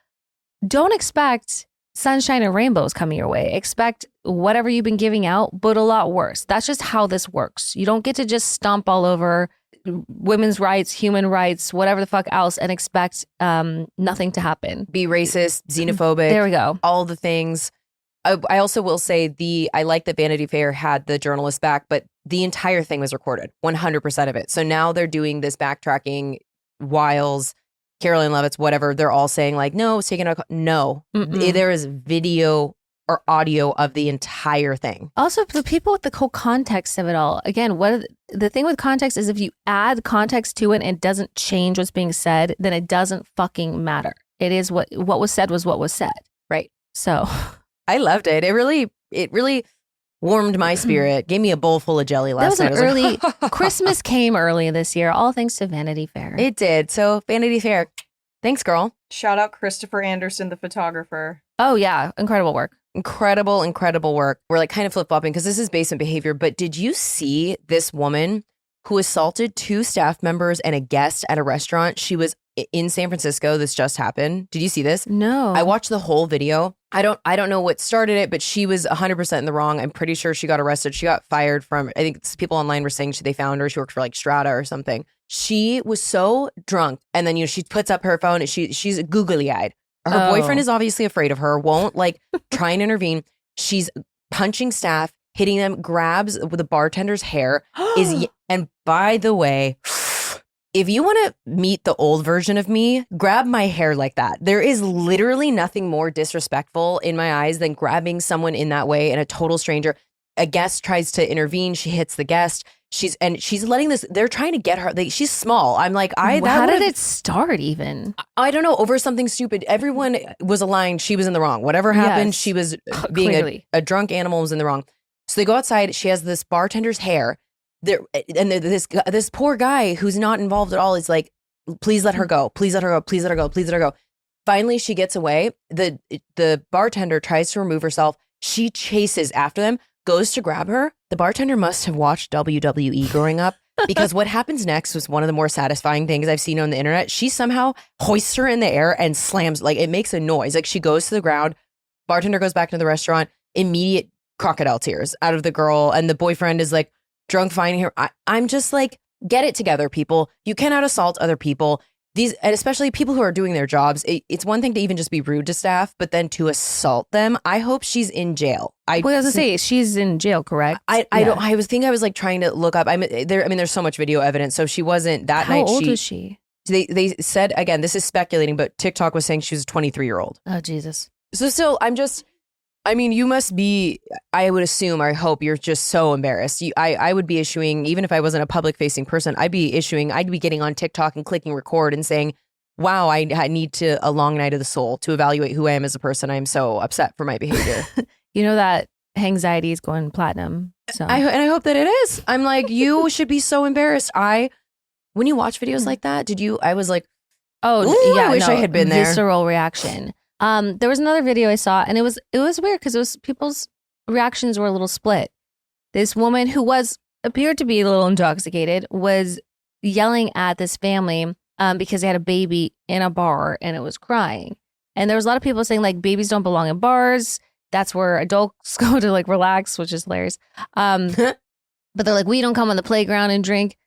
don't expect sunshine and rainbows coming your way. Expect whatever you've been giving out, but a lot worse. That's just how this works. You don't get to just stomp all over women's rights, human rights, whatever the fuck else, and expect nothing to happen. Be racist, xenophobic. There we go. All the things. I also will say I like that Vanity Fair had the journalist back, but the entire thing was recorded, 100% of it. So now they're doing this backtracking. Wiles, Caroline Levitt, whatever, they're all saying like, no, it's taken out. No, there is video or audio of the entire thing. Also, the people with the whole context of it all. Again, the thing with context is if you add context to it and it doesn't change what's being said, then it doesn't fucking matter. It is what was said was what was said. Right. So I loved it. It really warmed my spirit. Gave me a bowl full of jelly last night. That was an early, Christmas came early this year, all thanks to Vanity Fair. It did. So Vanity Fair, thanks, girl. Shout out Christopher Anderson, the photographer. Oh yeah, incredible work. Incredible work. We're like kind of flip-flopping because this is basement behavior, but did you see this woman who assaulted 2 staff members and a guest at a restaurant? She was in San Francisco. This just happened. Did you see this? No. I watched the whole video. I don't know what started it, but she was 100% in the wrong. I'm pretty sure she got arrested. She got fired from, I think people online were saying they found her. She worked for like Strata or something. She was so drunk. And then, she puts up her phone and she's googly-eyed. Her boyfriend is obviously afraid of her, won't like try and intervene. She's punching staff, hitting them, grabs with the bartender's hair. And by the way, if you want to meet the old version of me, grab my hair like that. There is literally nothing more disrespectful in my eyes than grabbing someone in that way and a total stranger. A guest tries to intervene. She hits the guest. She's letting this. They're trying to get her. She's small. I'm like, how did it start even? I don't know. Over something stupid. Everyone was aligned. She was in the wrong. Whatever happened, she was being a drunk animal, was in the wrong. So they go outside. She has this bartender's hair. This poor guy who's not involved at all is like, please let her go. Please let her go. Please let her go. Please let her go. Finally, she gets away. The bartender tries to remove herself. She chases after them, goes to grab her. The bartender must have watched WWE growing up because what happens next was one of the more satisfying things I've seen on the internet. She somehow hoists her in the air and slams, like it makes a noise. Like she goes to the ground. Bartender goes back into the restaurant. Immediate crocodile tears out of the girl. And the boyfriend is like drunk finding her. I'm just like, get it together, people. You cannot assault other people. And especially people who are doing their jobs. It's one thing to even just be rude to staff, but then to assault them. I hope she's in jail. I was gonna say she's in jail, correct? I was like trying to look up. There's so much video evidence. So she wasn't that night. How old was she? They said, again, this is speculating, but TikTok was saying she was a 23-year-old. Oh Jesus. So still, you must be, I would assume, I hope you're just so embarrassed. I would be issuing, even if I wasn't a public facing person, I'd be getting on TikTok and clicking record and saying, wow, I need a long night of the soul to evaluate who I am as a person. I'm so upset for my behavior. You know that anxiety is going platinum. So I hope that it is. I'm like, you should be so embarrassed. When you watch videos like that, I was like, I wish I had been there. Visceral reaction. There was another video I saw, and it was weird because people's reactions were a little split. This woman who appeared to be a little intoxicated was yelling at this family because they had a baby in a bar and it was crying. And there was a lot of people saying like babies don't belong in bars. That's where adults go to like relax, which is hilarious. But they're like, we don't come on the playground and drink.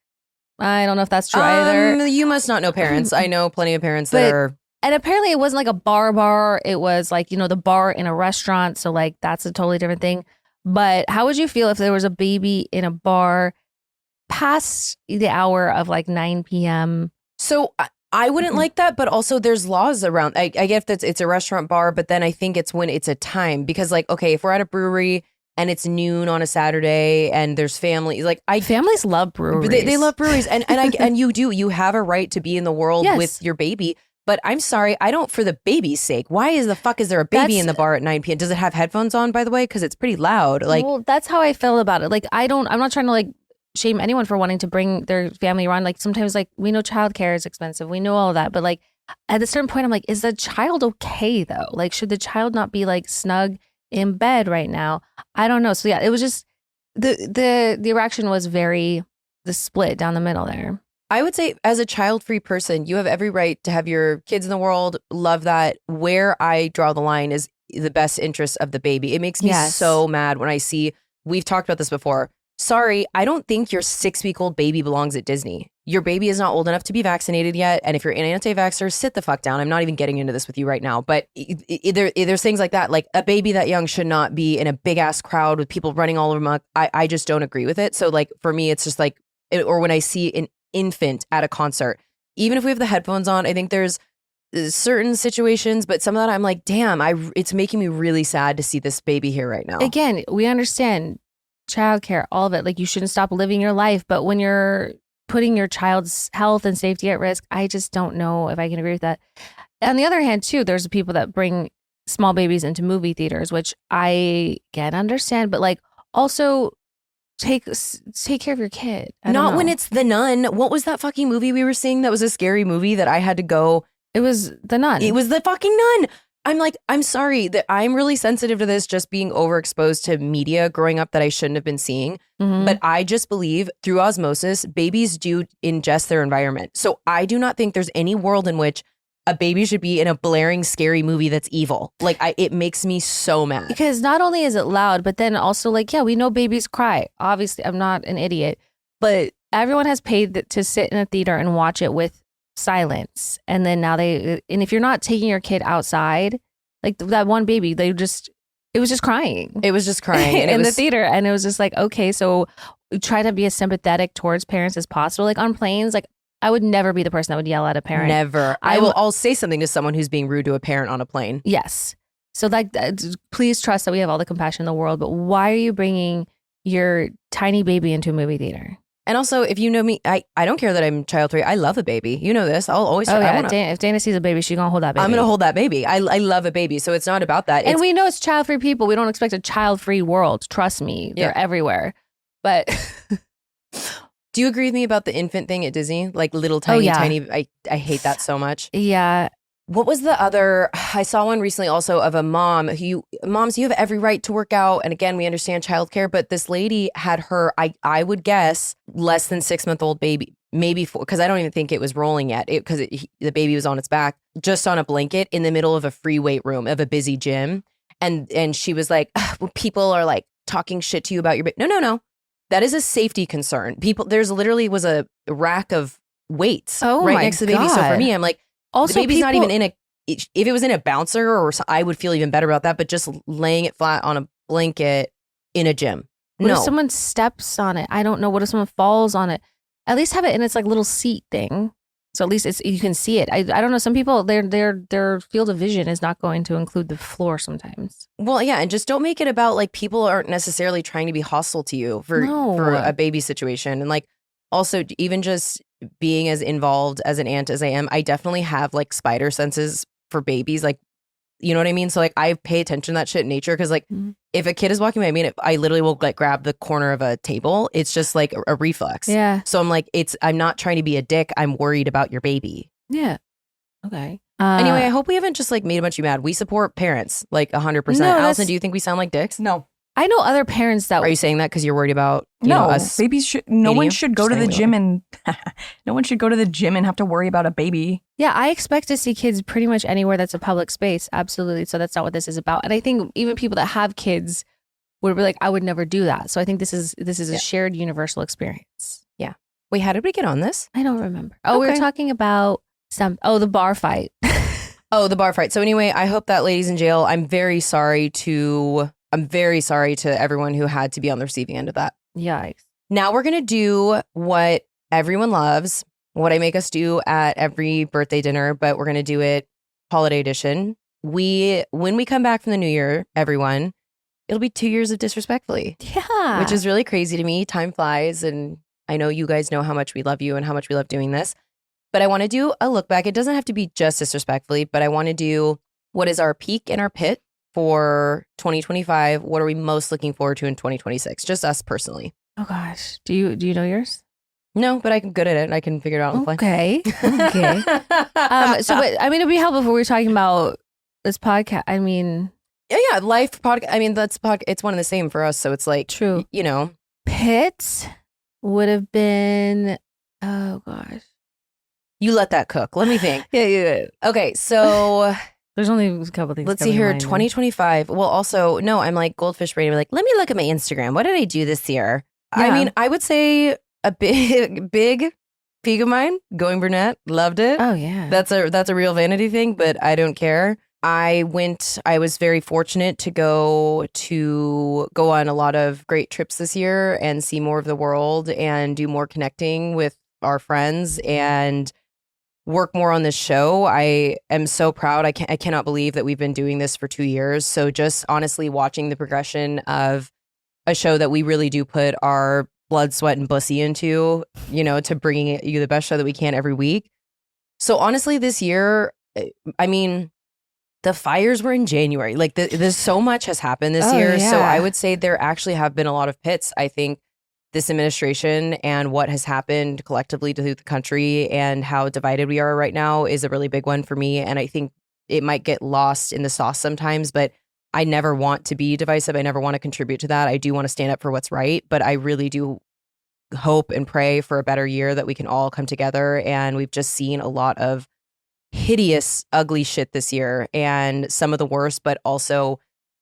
I don't know if that's true either. You must not know parents. I know plenty of parents that are. And apparently it wasn't like a bar. It was like, the bar in a restaurant. So like that's a totally different thing. But how would you feel if there was a baby in a bar past the hour of like 9 p.m.? So I wouldn't like that. But also there's laws around. I get that it's a restaurant bar. But then I think it's when it's a time. Because like, okay, if we're at a brewery and it's noon on a Saturday and there's families, like families love breweries. They love breweries. And you have a right to be in the world with your baby. But I'm sorry, I don't, for the baby's sake. Why is there a baby in the bar at 9 p.m.? Does it have headphones on, by the way? Because it's pretty loud. Like, well, that's how I feel about it. Like, I'm not trying to like shame anyone for wanting to bring their family around. Like sometimes like we know childcare is expensive. We know all of that. But like at a certain point, I'm like, is the child okay though? Like, should the child not be like snug in bed right now? I don't know. So yeah, it was just the reaction was the split down the middle there. I would say as a child-free person, you have every right to have your kids in the world. Love that. Where I draw the line is the best interest of the baby. It makes me so mad when I see, we've talked about this before. Sorry, I don't think your 6-week-old baby belongs at Disney. Your baby is not old enough to be vaccinated yet. And if you're an anti-vaxxer, sit the fuck down. I'm not even getting into this with you right now. But there's things like that. Like a baby that young should not be in a big-ass crowd with people running all over them. I just don't agree with it. So like for me, it's just like, or when I see an infant at a concert, even if we have the headphones on, I think there's certain situations, but some of that I'm like, damn, it's making me really sad to see this baby here right now. Again, we understand childcare, all of it. Like you shouldn't stop living your life, but when you're putting your child's health and safety at risk, I just don't know if I can agree with that. On the other hand, too, there's people that bring small babies into movie theaters, which I can understand, but like also take care of your kid. Not when it's The Nun. What was that fucking movie we were seeing that was a scary movie that I had to go? It was The Nun. It was The fucking Nun. I'm like, I'm sorry that I'm really sensitive to this, just being overexposed to media growing up that I shouldn't have been seeing. Mhm. But I just believe through osmosis, babies do ingest their environment. So I do not think there's any world in which a baby should be in a blaring, scary movie that's evil. Like, it makes me so mad. Because not only is it loud, but then also like, yeah, we know babies cry. Obviously, I'm not an idiot, but everyone has paid to sit in a theater and watch it with silence. And then now and if you're not taking your kid outside, like that one baby, it was just crying. It was just crying. And in the theater. And it was just like, okay, so try to be as sympathetic towards parents as possible. Like on planes, like I would never be the person that would yell at a parent. Never. I'll say something to someone who's being rude to a parent on a plane. Yes. So like, please trust that we have all the compassion in the world, but why are you bringing your tiny baby into a movie theater? And also, if you know me, I don't care that I'm child free. I love a baby. You know this. I'll always. Oh yeah. If Dana sees a baby, she's gonna hold that baby. I'm gonna hold that baby. I love a baby, so it's not about that. And we know it's child free people. We don't expect a child free world. Trust me, they're everywhere. But do you agree with me about the infant thing at Disney? Like little tiny, tiny. I hate that so much. Yeah. What was the other? I saw one recently also of a mom moms, you have every right to work out. And again, we understand childcare, but this lady had her, I would guess, less than 6-month-old baby, maybe 4, because I don't even think it was rolling yet because the baby was on its back, just on a blanket in the middle of a free weight room of a busy gym. And she was like, well, people are like talking shit to you about your baby. No. That is a safety concern. There's literally was a rack of weights right next to the baby. So for me, I'm like, also, the baby's not even in if it was in a bouncer or I would feel even better about that, but just laying it flat on a blanket in a gym. What if someone steps on it? I don't know. What if someone falls on it? At least have it in its like little seat thing. So at least you can see it. I don't know. Some people, their field of vision is not going to include the floor sometimes. Well, yeah. And just don't make it about like people aren't necessarily trying to be hostile to you for a baby situation. And like also even just being as involved as an aunt as I am, I definitely have like spider senses for babies. Like, you know what I mean? So like I pay attention to that shit in nature because like if a kid is walking by me, I literally will like grab the corner of a table. It's just like a reflex. Yeah. So I'm like, I'm not trying to be a dick. I'm worried about your baby. Yeah. Okay. Anyway, I hope we haven't just like made a bunch of you mad. We support parents like 100%. No, Allison, do you think we sound like dicks? No. I know other parents that Are you saying that because you're worried about us? Babies should. No one should go to the gym and no one should go to the gym and have to worry about a baby. Yeah, I expect to see kids pretty much anywhere that's a public space. Absolutely. So that's not what this is about. And I think even people that have kids would be like, I would never do that. So I think this is a shared universal experience. Yeah. Wait, how did we get on this? I don't remember. Oh, we were talking about the bar fight. Oh, the bar fight. So anyway, I hope that lady's in jail. I'm very sorry to everyone who had to be on the receiving end of that. Yikes. Now we're going to do what everyone loves, what I make us do at every birthday dinner, but we're going to do it holiday edition. When we come back from the new year, everyone, it'll be 2 years of Disrespectfully. Yeah. Which is really crazy to me. Time flies. And I know you guys know how much we love you and how much we love doing this. But I want to do a look back. It doesn't have to be just Disrespectfully, but I want to do what is our peak and our pit for 2025. What are we most looking forward to in 2026? Just us personally. Oh gosh. Do you know yours? No, but I'm good at it. I can figure it out on the fly. Okay. So it'd be helpful if we were talking about this podcast. I mean, yeah, life podcast. I mean, it's one and the same for us. So it's like, true. You know, pit would have been. Oh gosh. You let that cook. Let me think. Yeah. Okay, so. There's only a couple things. Let's see here. 2025. Well, also, no, I'm like goldfish brain. I'm like, let me look at my Instagram. What did I do this year? Yeah. I mean, I would say a big peak of mine, going brunette. Loved it. Oh, yeah. That's a real vanity thing, but I don't care. I was very fortunate to go on a lot of great trips this year and see more of the world and do more connecting with our friends and work more on this show. I am so proud. I cannot believe that we've been doing this for 2 years. So just honestly watching the progression of a show that we really do put our blood, sweat, and pussy into, to bringing you the best show that we can every week. So honestly, this year, I mean, the fires were in January. Like there's so much has happened this year. Yeah. So I would say there actually have been a lot of pits. I think this administration and what has happened collectively to the country and how divided we are right now is a really big one for me. And I think it might get lost in the sauce sometimes, but I never want to be divisive. I never want to contribute to that. I do want to stand up for what's right, but I really do hope and pray for a better year that we can all come together. And we've just seen a lot of hideous, ugly shit this year, and some of the worst, but also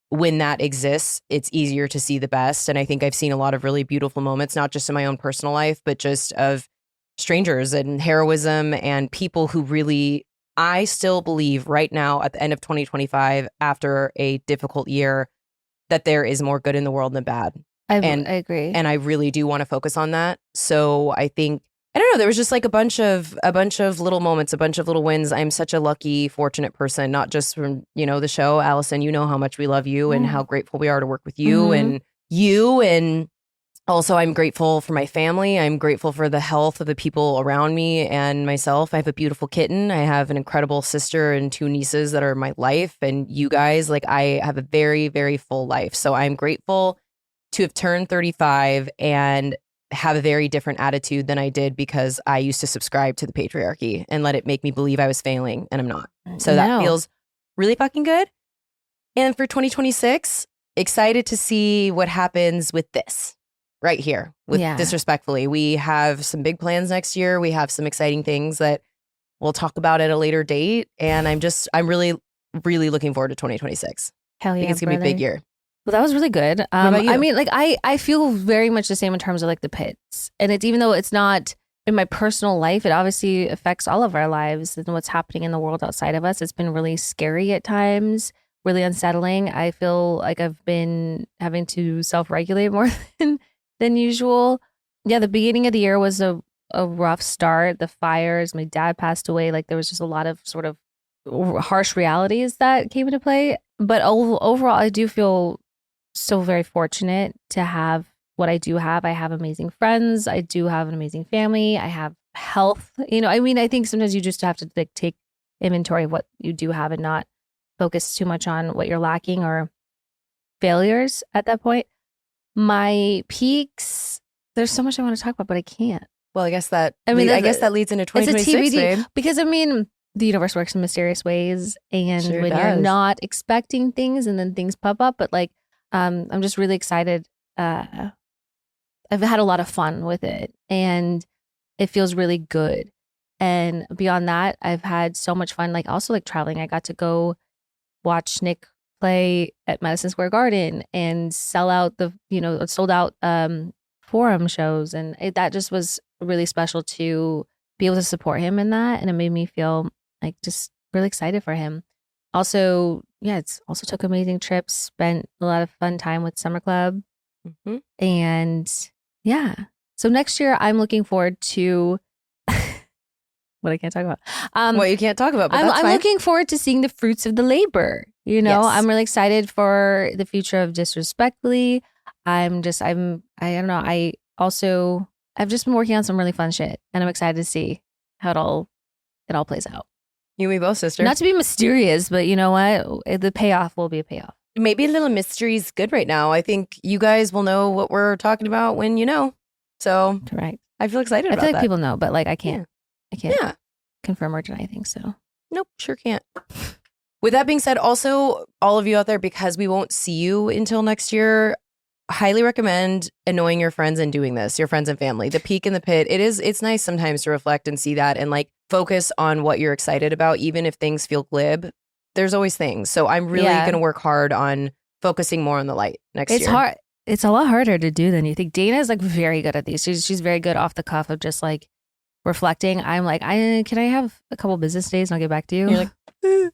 when that exists, it's easier to see the best. And I think I've seen a lot of really beautiful moments, not just in my own personal life, but just of strangers and heroism and people who really, I still believe right now at the end of 2025, after a difficult year, that there is more good in the world than bad. I agree. And I really do want to focus on that. So I think, I don't know, there was just like a bunch of little moments, a bunch of little wins. I'm such a lucky, fortunate person, not just from, the show. Allison, you know how much we love you and how grateful we are to work with you and also I'm grateful for my family. I'm grateful for the health of the people around me and myself. I have a beautiful kitten. I have an incredible sister and 2 nieces that are my life. And you guys, like, I have a very, very full life. So I'm grateful to have turned 35 and have a very different attitude than I did because I used to subscribe to the patriarchy and let it make me believe I was failing, and I'm not. So that feels really fucking good. And for 2026, excited to see what happens with this right here with Disrespectfully. We have some big plans next year. We have some exciting things that we'll talk about at a later date. And I'm really, really looking forward to 2026. Hell yeah, I think it's gonna be a big year. Well, that was really good. What about you? I mean, like, I feel very much the same in terms of like the pits. And it's, even though it's not in my personal life, it obviously affects all of our lives and what's happening in the world outside of us. It's been really scary at times, really unsettling. I feel like I've been having to self-regulate more than usual. Yeah, the beginning of the year was a rough start. The fires, my dad passed away. Like, there was just a lot of sort of harsh realities that came into play. But overall, I do feel so very fortunate to have what I do have. I have amazing friends. I do have an amazing family. I have health. I mean, I think sometimes you just have to like take inventory of what you do have and not focus too much on what you're lacking or failures at that point. My peaks, there's so much I want to talk about, but I can't. Well, I guess that leads into 2026, it's a TBD, babe. because I mean, the universe works in mysterious ways, and Sure when does. you're not expecting things and then things pop up, but like, I'm just really excited. I've had a lot of fun with it, and it feels really good. And beyond that, I've had so much fun, like also like traveling. I got to go watch Nick play at Madison Square Garden and sell out sold out forum shows. And that just was really special to be able to support him in that. And it made me feel like just really excited for him. Also, it's also took amazing trips, spent a lot of fun time with Summer Club. Mm-hmm. And so next year I'm looking forward to what I can't talk about. What you can't talk about, but that's I'm fine. looking forward to seeing the fruits of the labor. Yes. I'm really excited for the future of Disrespectfully. I don't know. I've just been working on some really fun shit, and I'm excited to see how it all plays out. You and me both, sister. Not to be mysterious, but you know what? The payoff will be a payoff. Maybe a little mystery is good right now. I think you guys will know what we're talking about when you know. So Correct. I feel excited about I feel like that. people know, but like I can't Yeah. confirm or deny things. So Nope, sure can't. With that being said, also all of you out there, because we won't see you until next year, highly recommend annoying your friends and doing this, your friends and family. The peak in the pit. It's nice sometimes to reflect and see that and like focus on what you're excited about, even if things feel glib. There's always things. So I'm really going to work hard on focusing more on the light next year. It's hard. It's a lot harder to do than you think. Dana is like very good at these. She's very good off the cuff of just like reflecting. I'm like, can I have a couple business days and I'll get back to you? You're like,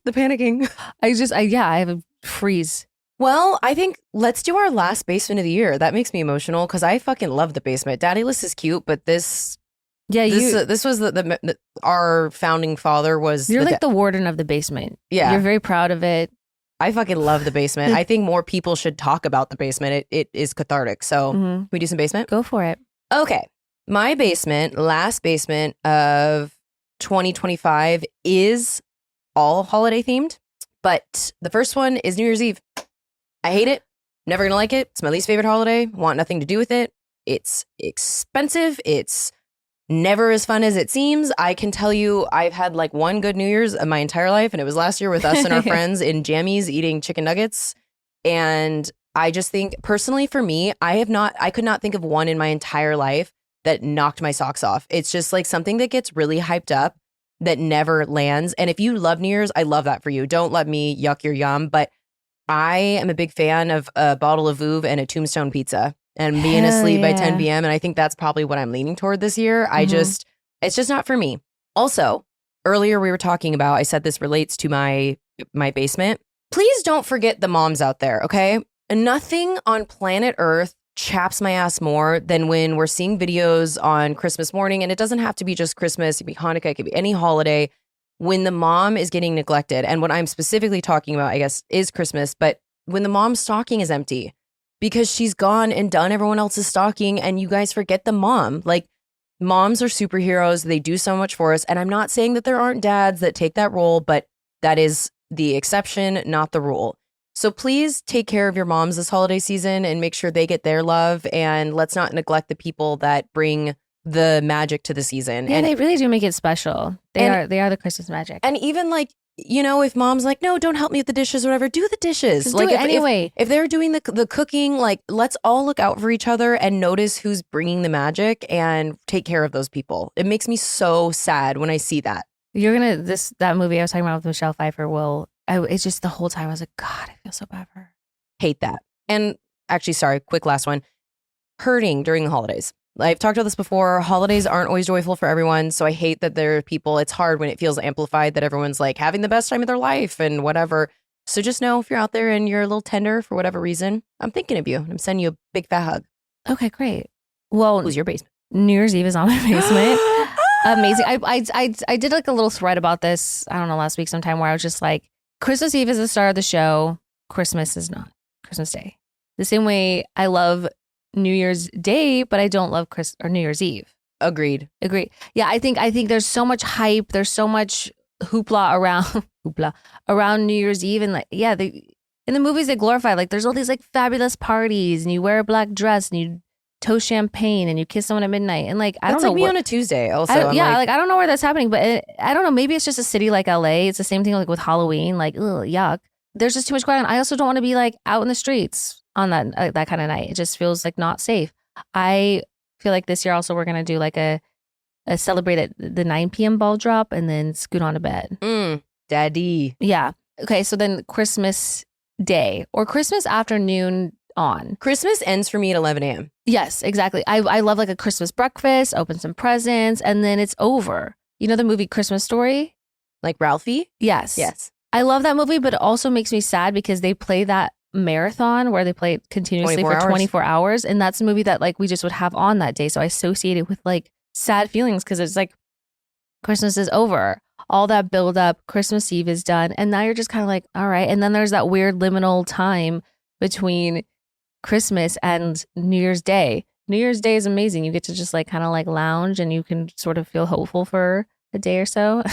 the panicking. I have a freeze. Well, I think let's do our last basement of the year. That makes me emotional because I fucking love the basement. Daddyless is cute, but this was our founding father was. You're like the warden of the basement. Yeah, you're very proud of it. I fucking love the basement. I think more people should talk about the basement. It is cathartic. So can we do some basement? Go for it. Okay, my last basement of 2025 is all holiday themed, but the first one is New Year's Eve. I hate it. Never gonna like it. It's my least favorite holiday. Want nothing to do with it. It's expensive. It's never as fun as it seems. I can tell you I've had like one good New Year's of my entire life, and it was last year with us and our friends in jammies eating chicken nuggets. And I just think personally for me, I could not think of one in my entire life that knocked my socks off. It's just like something that gets really hyped up that never lands. And if you love New Year's, I love that for you. Don't let me yuck your yum. But I am a big fan of a bottle of Vouv and a Tombstone pizza and being asleep by 10 p.m. And I think that's probably what I'm leaning toward this year. It's just not for me. Also, earlier we were talking about, I said this relates to my basement. Please don't forget the moms out there, okay? Nothing on planet Earth chaps my ass more than when we're seeing videos on Christmas morning, and it doesn't have to be just Christmas, it could be Hanukkah, it could be any holiday, when the mom is getting neglected. And what I'm specifically talking about, I guess, is Christmas, but when the mom's stocking is empty because she's gone and done everyone else's stocking and you guys forget the mom. Like, moms are superheroes. They do so much for us. And I'm not saying that there aren't dads that take that role, but that is the exception, not the rule. So please take care of your moms this holiday season and make sure they get their love. And let's not neglect the people that bring the magic to the season. Yeah, and they really do make it special. They are the Christmas magic. And even like, you know, if mom's like, no, don't help me with the dishes or whatever, do the dishes. Just like do it anyway. If they're doing the cooking, like, let's all look out for each other and notice who's bringing the magic and take care of those people. It makes me so sad when I see that. That movie I was talking about with Michelle Pfeiffer it's just the whole time I was like, God, I feel so bad for her. Hate that. And actually, sorry, quick last one. Hurting during the holidays. I've talked about this before. Holidays aren't always joyful for everyone. So I hate that there are people, it's hard when it feels amplified that everyone's like having the best time of their life and whatever. So just know if you're out there and you're a little tender for whatever reason, I'm thinking of you. I'm sending you a big fat hug. Okay, great. Well, who's your basement? New Year's Eve is on my basement. Amazing. I did like a little thread about this, I don't know, last week sometime where I was just like, Christmas Eve is the star of the show. Christmas is not. Christmas Day. The same way I love New Year's Day, but I don't love New Year's Eve. Agreed. Yeah, I think there's so much hype. There's so much hoopla around New Year's Eve, and like, yeah, in the movies they glorify, like, there's all these like fabulous parties, and you wear a black dress, and you toast champagne, and you kiss someone at midnight, and like, I don't know. Like me on a Tuesday. Also, I don't know where that's happening, but I don't know. Maybe it's just a city like LA. It's the same thing like with Halloween. Like, ugh, yuck. There's just too much going on. I also don't want to be like out in the streets on that kind of night. It just feels like not safe. I feel like this year also we're gonna do like a celebrate at the 9 p.m. ball drop and then scoot on to bed. Daddy. Yeah. Okay. So then Christmas Day or Christmas afternoon on. Christmas ends for me at 11 a.m. Yes, exactly. I love like a Christmas breakfast, open some presents, and then it's over. You know the movie Christmas Story? Like Ralphie? Yes. Yes. I love that movie, but it also makes me sad because they play that marathon where they play it continuously for 24 hours. And that's a movie that like we just would have on that day. So I associate it with like sad feelings because it's like Christmas is over. All that build up, Christmas Eve is done. And now you're just kind of like, all right. And then there's that weird liminal time between Christmas and New Year's Day. New Year's Day is amazing. You get to just like kind of like lounge and you can sort of feel hopeful for a day or so.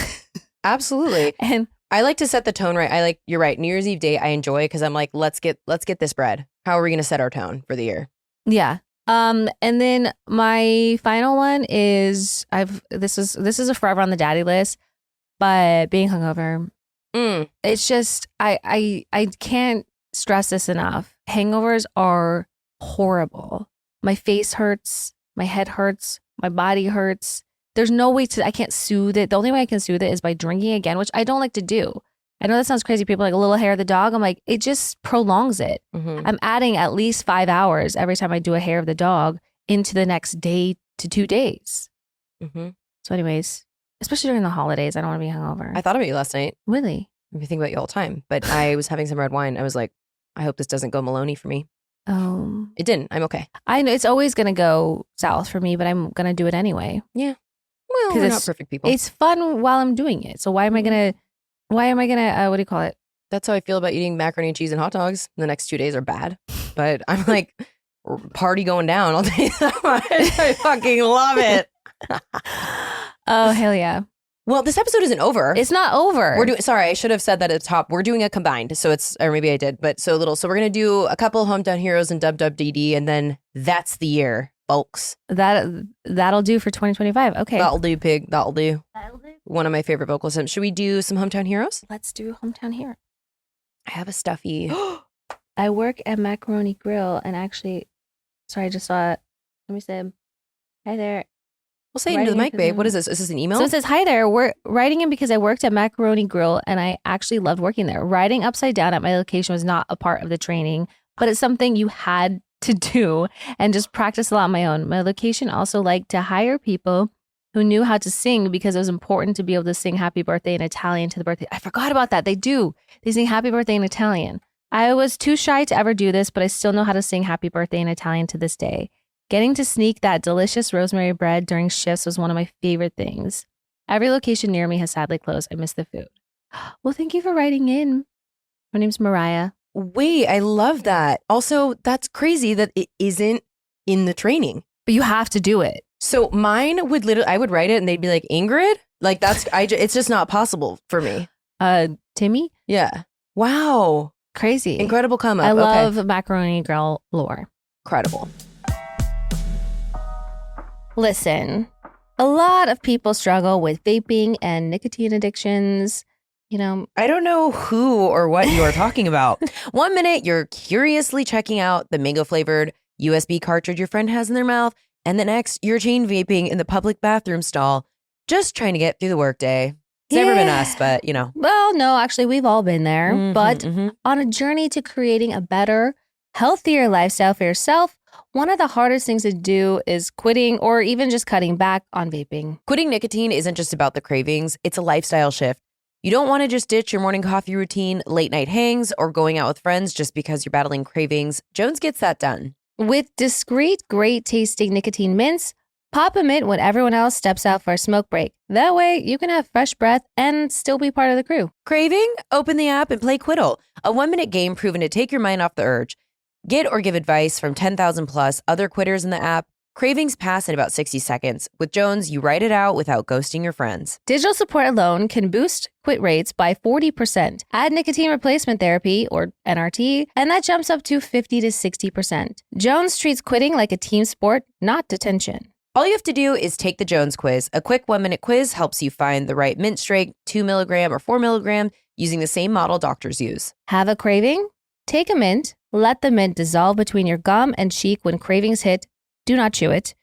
Absolutely. And I like to set the tone right. You're right. New Year's Eve day I enjoy because I'm like, let's get this bread. How are we going to set our tone for the year? Yeah. And then my final one is this is a forever on the daddy list, but being hungover. It's just I can't stress this enough. Hangovers are horrible. My face hurts, my head hurts, my body hurts. There's no way I can't soothe it. The only way I can soothe it is by drinking again, which I don't like to do. I know that sounds crazy. People are like a little hair of the dog. I'm like, it just prolongs it. Mm-hmm. I'm adding at least 5 hours every time I do a hair of the dog into the next day to 2 days. Mm-hmm. So anyways, especially during the holidays, I don't want to be hungover. I thought about you last night. Really? I think about you all the time. But I was having some red wine. I was like, I hope this doesn't go Maloney for me. It didn't. I'm okay. I know it's always going to go south for me, but I'm going to do it anyway. Yeah. Well, we're not perfect people. It's fun while I'm doing it. So why am I going to, what do you call it? That's how I feel about eating macaroni and cheese and hot dogs. The next 2 days are bad. But I'm like, party going down. I'll tell you that much. I fucking love it. Oh, hell yeah. Well, this episode isn't over. It's not over. Sorry, I should have said that at the top. We're doing a combined. So or maybe I did, but so little. So we're going to do a couple Heauxmetown Heroes and WWDD, and then that's the year. folks. That'll do for 2025. Okay. That'll do, pig. That'll do. One of my favorite vocalists. Should we do some Hometown Heroes? Let's do Hometown Hero. I have a stuffy. I work at Macaroni Grill and actually, sorry, I just saw it. Let me say, hi there. We'll say it into the mic, babe. What is this? Is this an email? So it says, hi there. We're writing in because I worked at Macaroni Grill and I actually loved working there. Riding upside down at my location was not a part of the training, but it's something you had to do and just practice a lot on my own. My location also liked to hire people who knew how to sing because it was important to be able to sing happy birthday in Italian to the birthday. I forgot about that. They do. They sing happy birthday in Italian. I was too shy to ever do this, but I still know how to sing happy birthday in Italian to this day. Getting to sneak that delicious rosemary bread during shifts was one of my favorite things. Every location near me has sadly closed. I miss the food. Well, thank you for writing in. My name's Mariah. Wait, I love that. Also, that's crazy that it isn't in the training. But you have to do it. So mine would literally, I would write it and they'd be like, Ingrid? Like it's just not possible for me. Timmy? Yeah. Wow. Crazy. Incredible come up. I love Macaroni Grill lore. Incredible. Listen, a lot of people struggle with vaping and nicotine addictions. You know, I don't know who or what you are talking about. 1 minute, you're curiously checking out the mango flavored USB cartridge your friend has in their mouth. And the next, you're chain vaping in the public bathroom stall, just trying to get through the workday. It's never been us, but you know. Well, no, actually, we've all been there. But on a journey to creating a better, healthier lifestyle for yourself, one of the hardest things to do is quitting or even just cutting back on vaping. Quitting nicotine isn't just about the cravings. It's a lifestyle shift. You don't want to just ditch your morning coffee routine, late night hangs, or going out with friends just because you're battling cravings. Jones gets that done. With discreet, great tasting nicotine mints, pop a mint when everyone else steps out for a smoke break. That way, you can have fresh breath and still be part of the crew. Craving? Open the app and play Quiddle, a 1 minute game proven to take your mind off the urge. Get or give advice from 10,000 plus other quitters in the app. Cravings pass in about 60 seconds. With Jones, you write it out without ghosting your friends. Digital support alone can boost quit rates by 40%. Add nicotine replacement therapy, or NRT, and that jumps up to 50 to 60%. Jones treats quitting like a team sport, not detention. All you have to do is take the Jones quiz. A quick 1 minute quiz helps you find the right mint strength, 2 milligram or 4 milligram, using the same model doctors use. Have a craving? Take a mint. Let the mint dissolve between your gum and cheek when cravings hit. Do not chew it.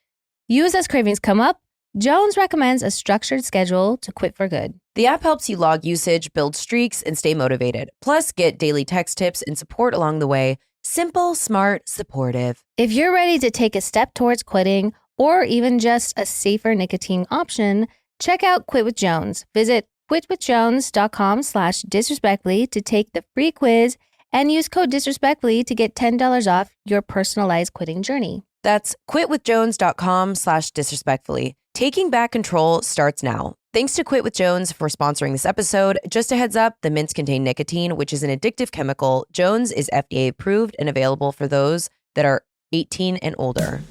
Use as cravings come up. Jones recommends a structured schedule to quit for good. The app helps you log usage, build streaks, and stay motivated. Plus, get daily text tips and support along the way. Simple, smart, supportive. If you're ready to take a step towards quitting or even just a safer nicotine option, check out Quit with Jones. Visit quitwithjones.com/disrespectfully to take the free quiz and use code disrespectfully to get $10 off your personalized quitting journey. That's quitwithjones.com/disrespectfully. Taking back control starts now. Thanks to Quit with Jones for sponsoring this episode. Just a heads up, the mints contain nicotine, which is an addictive chemical. Jones is FDA approved and available for those that are 18 and older.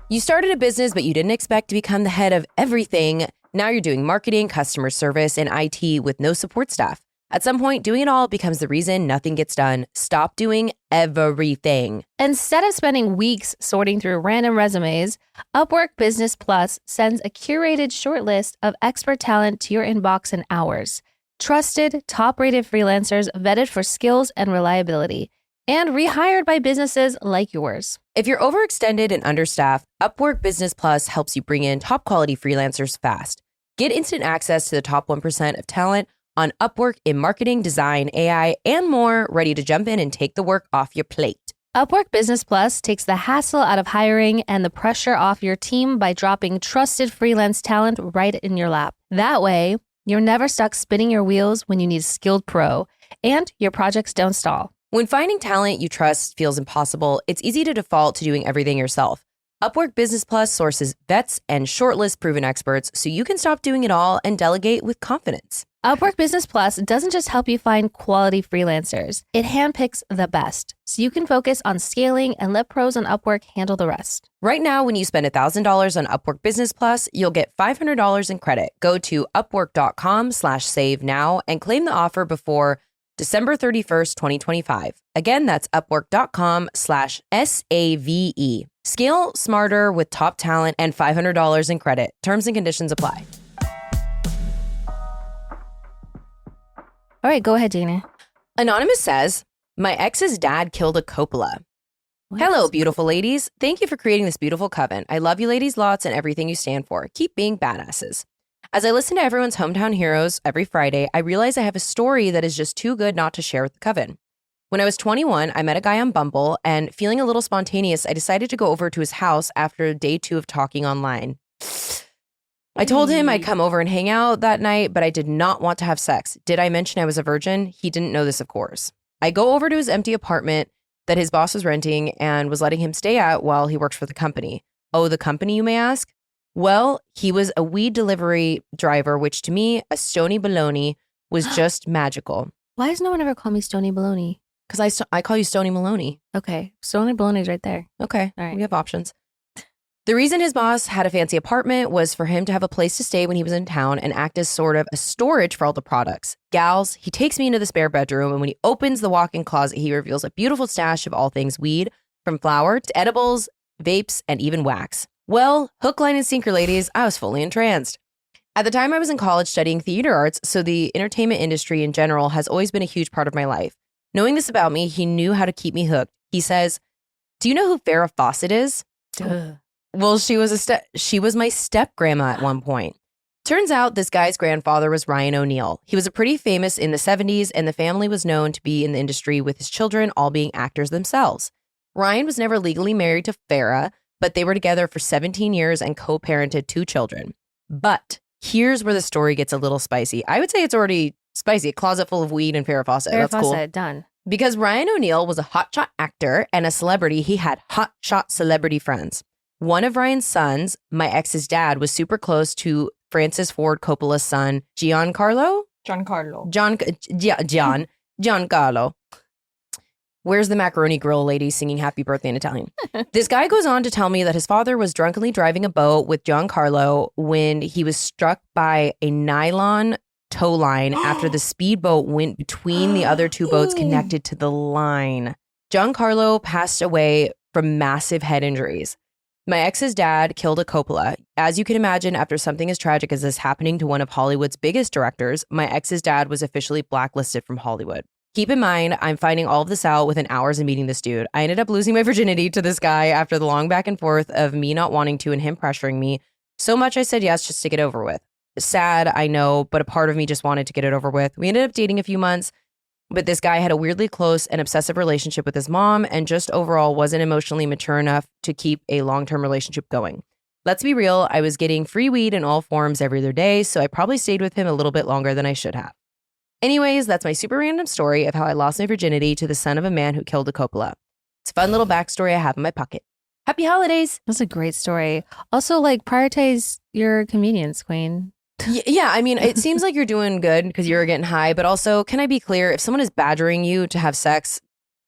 You started a business, but you didn't expect to become the head of everything. Now you're doing marketing, customer service, and IT with no support staff. At some point, doing it all becomes the reason nothing gets done. Stop doing everything. Instead of spending weeks sorting through random resumes, Upwork Business Plus sends a curated shortlist of expert talent to your inbox in hours. Trusted, top-rated freelancers vetted for skills and reliability, and rehired by businesses like yours. If you're overextended and understaffed, Upwork Business Plus helps you bring in top-quality freelancers fast. Get instant access to the top 1% of talent on Upwork in marketing, design, AI, and more, ready to jump in and take the work off your plate. Upwork Business Plus takes the hassle out of hiring and the pressure off your team by dropping trusted freelance talent right in your lap. That way, you're never stuck spinning your wheels when you need a skilled pro, and your projects don't stall. When finding talent you trust feels impossible, it's easy to default to doing everything yourself. Upwork Business Plus sources vets and shortlist proven experts so you can stop doing it all and delegate with confidence. Upwork Business Plus doesn't just help you find quality freelancers. It handpicks the best, so you can focus on scaling and let pros on Upwork handle the rest. Right now, when you spend $1,000 on Upwork Business Plus, you'll get $500 in credit. Go to upwork.com/save now and claim the offer before December 31st, 2025. Again, that's upwork.com/SAVE. Scale smarter with top talent and $500 in credit. Terms and conditions apply. All right, go ahead, Dana. Anonymous says, my ex's dad killed a Coppola. What? Hello, beautiful ladies. Thank you for creating this beautiful coven. I love you ladies lots and everything you stand for. Keep being badasses. As I listen to everyone's Hometown Heroes every Friday, I realize I have a story that is just too good not to share with the coven. When I was 21, I met a guy on Bumble, and feeling a little spontaneous, I decided to go over to his house after day 2 of talking online. I told him I'd come over and hang out that night, but I did not want to have sex. Did I mention I was a virgin? He didn't know this, of course. I go over to his empty apartment that his boss was renting and was letting him stay at while he worked for the company. Oh, the company, you may ask? Well, he was a weed delivery driver, which to me, a Stony Baloney, was just magical. Why does no one ever call me Stony Baloney? Because I call you Stony Maloney. Okay, Stony Baloney's right there. Okay, All right. We have options. The reason his boss had a fancy apartment was for him to have a place to stay when he was in town and act as sort of a storage for all the products. Gals, he takes me into the spare bedroom, and when he opens the walk-in closet, he reveals a beautiful stash of all things weed, from flour to edibles, vapes, and even wax. Well, hook, line, and sinker, ladies, I was fully entranced. At the time, I was in college studying theater arts, so the entertainment industry in general has always been a huge part of my life. Knowing this about me, he knew how to keep me hooked. He says, do you know who Farrah Fawcett is? Duh. Well, she was my step-grandma at one point. Turns out this guy's grandfather was Ryan O'Neal. He was pretty famous in the 70s, and the family was known to be in the industry with his children all being actors themselves. Ryan was never legally married to Farrah, but they were together for 17 years and co-parented 2 children. But here's where the story gets a little spicy. I would say it's already spicy. A closet full of weed and Farrah Fawcett. Farrah That's cool. Fawcett, done. Because Ryan O'Neal was a hotshot actor and a celebrity, he had hotshot celebrity friends. One of Ryan's sons, my ex's dad, was super close to Francis Ford Coppola's son, Giancarlo. Where's the macaroni grill lady singing happy birthday in Italian? This guy goes on to tell me that his father was drunkenly driving a boat with Giancarlo when he was struck by a nylon tow line after the speedboat went between the other 2 boats connected to the line. Giancarlo passed away from massive head injuries. My ex's dad killed a Coppola. As you can imagine, after something as tragic as this happening to one of Hollywood's biggest directors, my ex's dad was officially blacklisted from Hollywood. Keep in mind, I'm finding all of this out within hours of meeting this dude. I ended up losing my virginity to this guy after the long back and forth of me not wanting to and him pressuring me. So much I said yes just to get over with. Sad, I know, but a part of me just wanted to get it over with. We ended up dating a few months, but this guy had a weirdly close and obsessive relationship with his mom and just overall wasn't emotionally mature enough to keep a long-term relationship going. Let's be real, I was getting free weed in all forms every other day, so I probably stayed with him a little bit longer than I should have. Anyways, that's my super random story of how I lost my virginity to the son of a man who killed a Coppola. It's a fun little backstory I have in my pocket. Happy holidays. That's a great story. Also, like, prioritize your convenience, Queen. Yeah, I mean, it seems like you're doing good because you're getting high, but also, can I be clear? If someone is badgering you to have sex,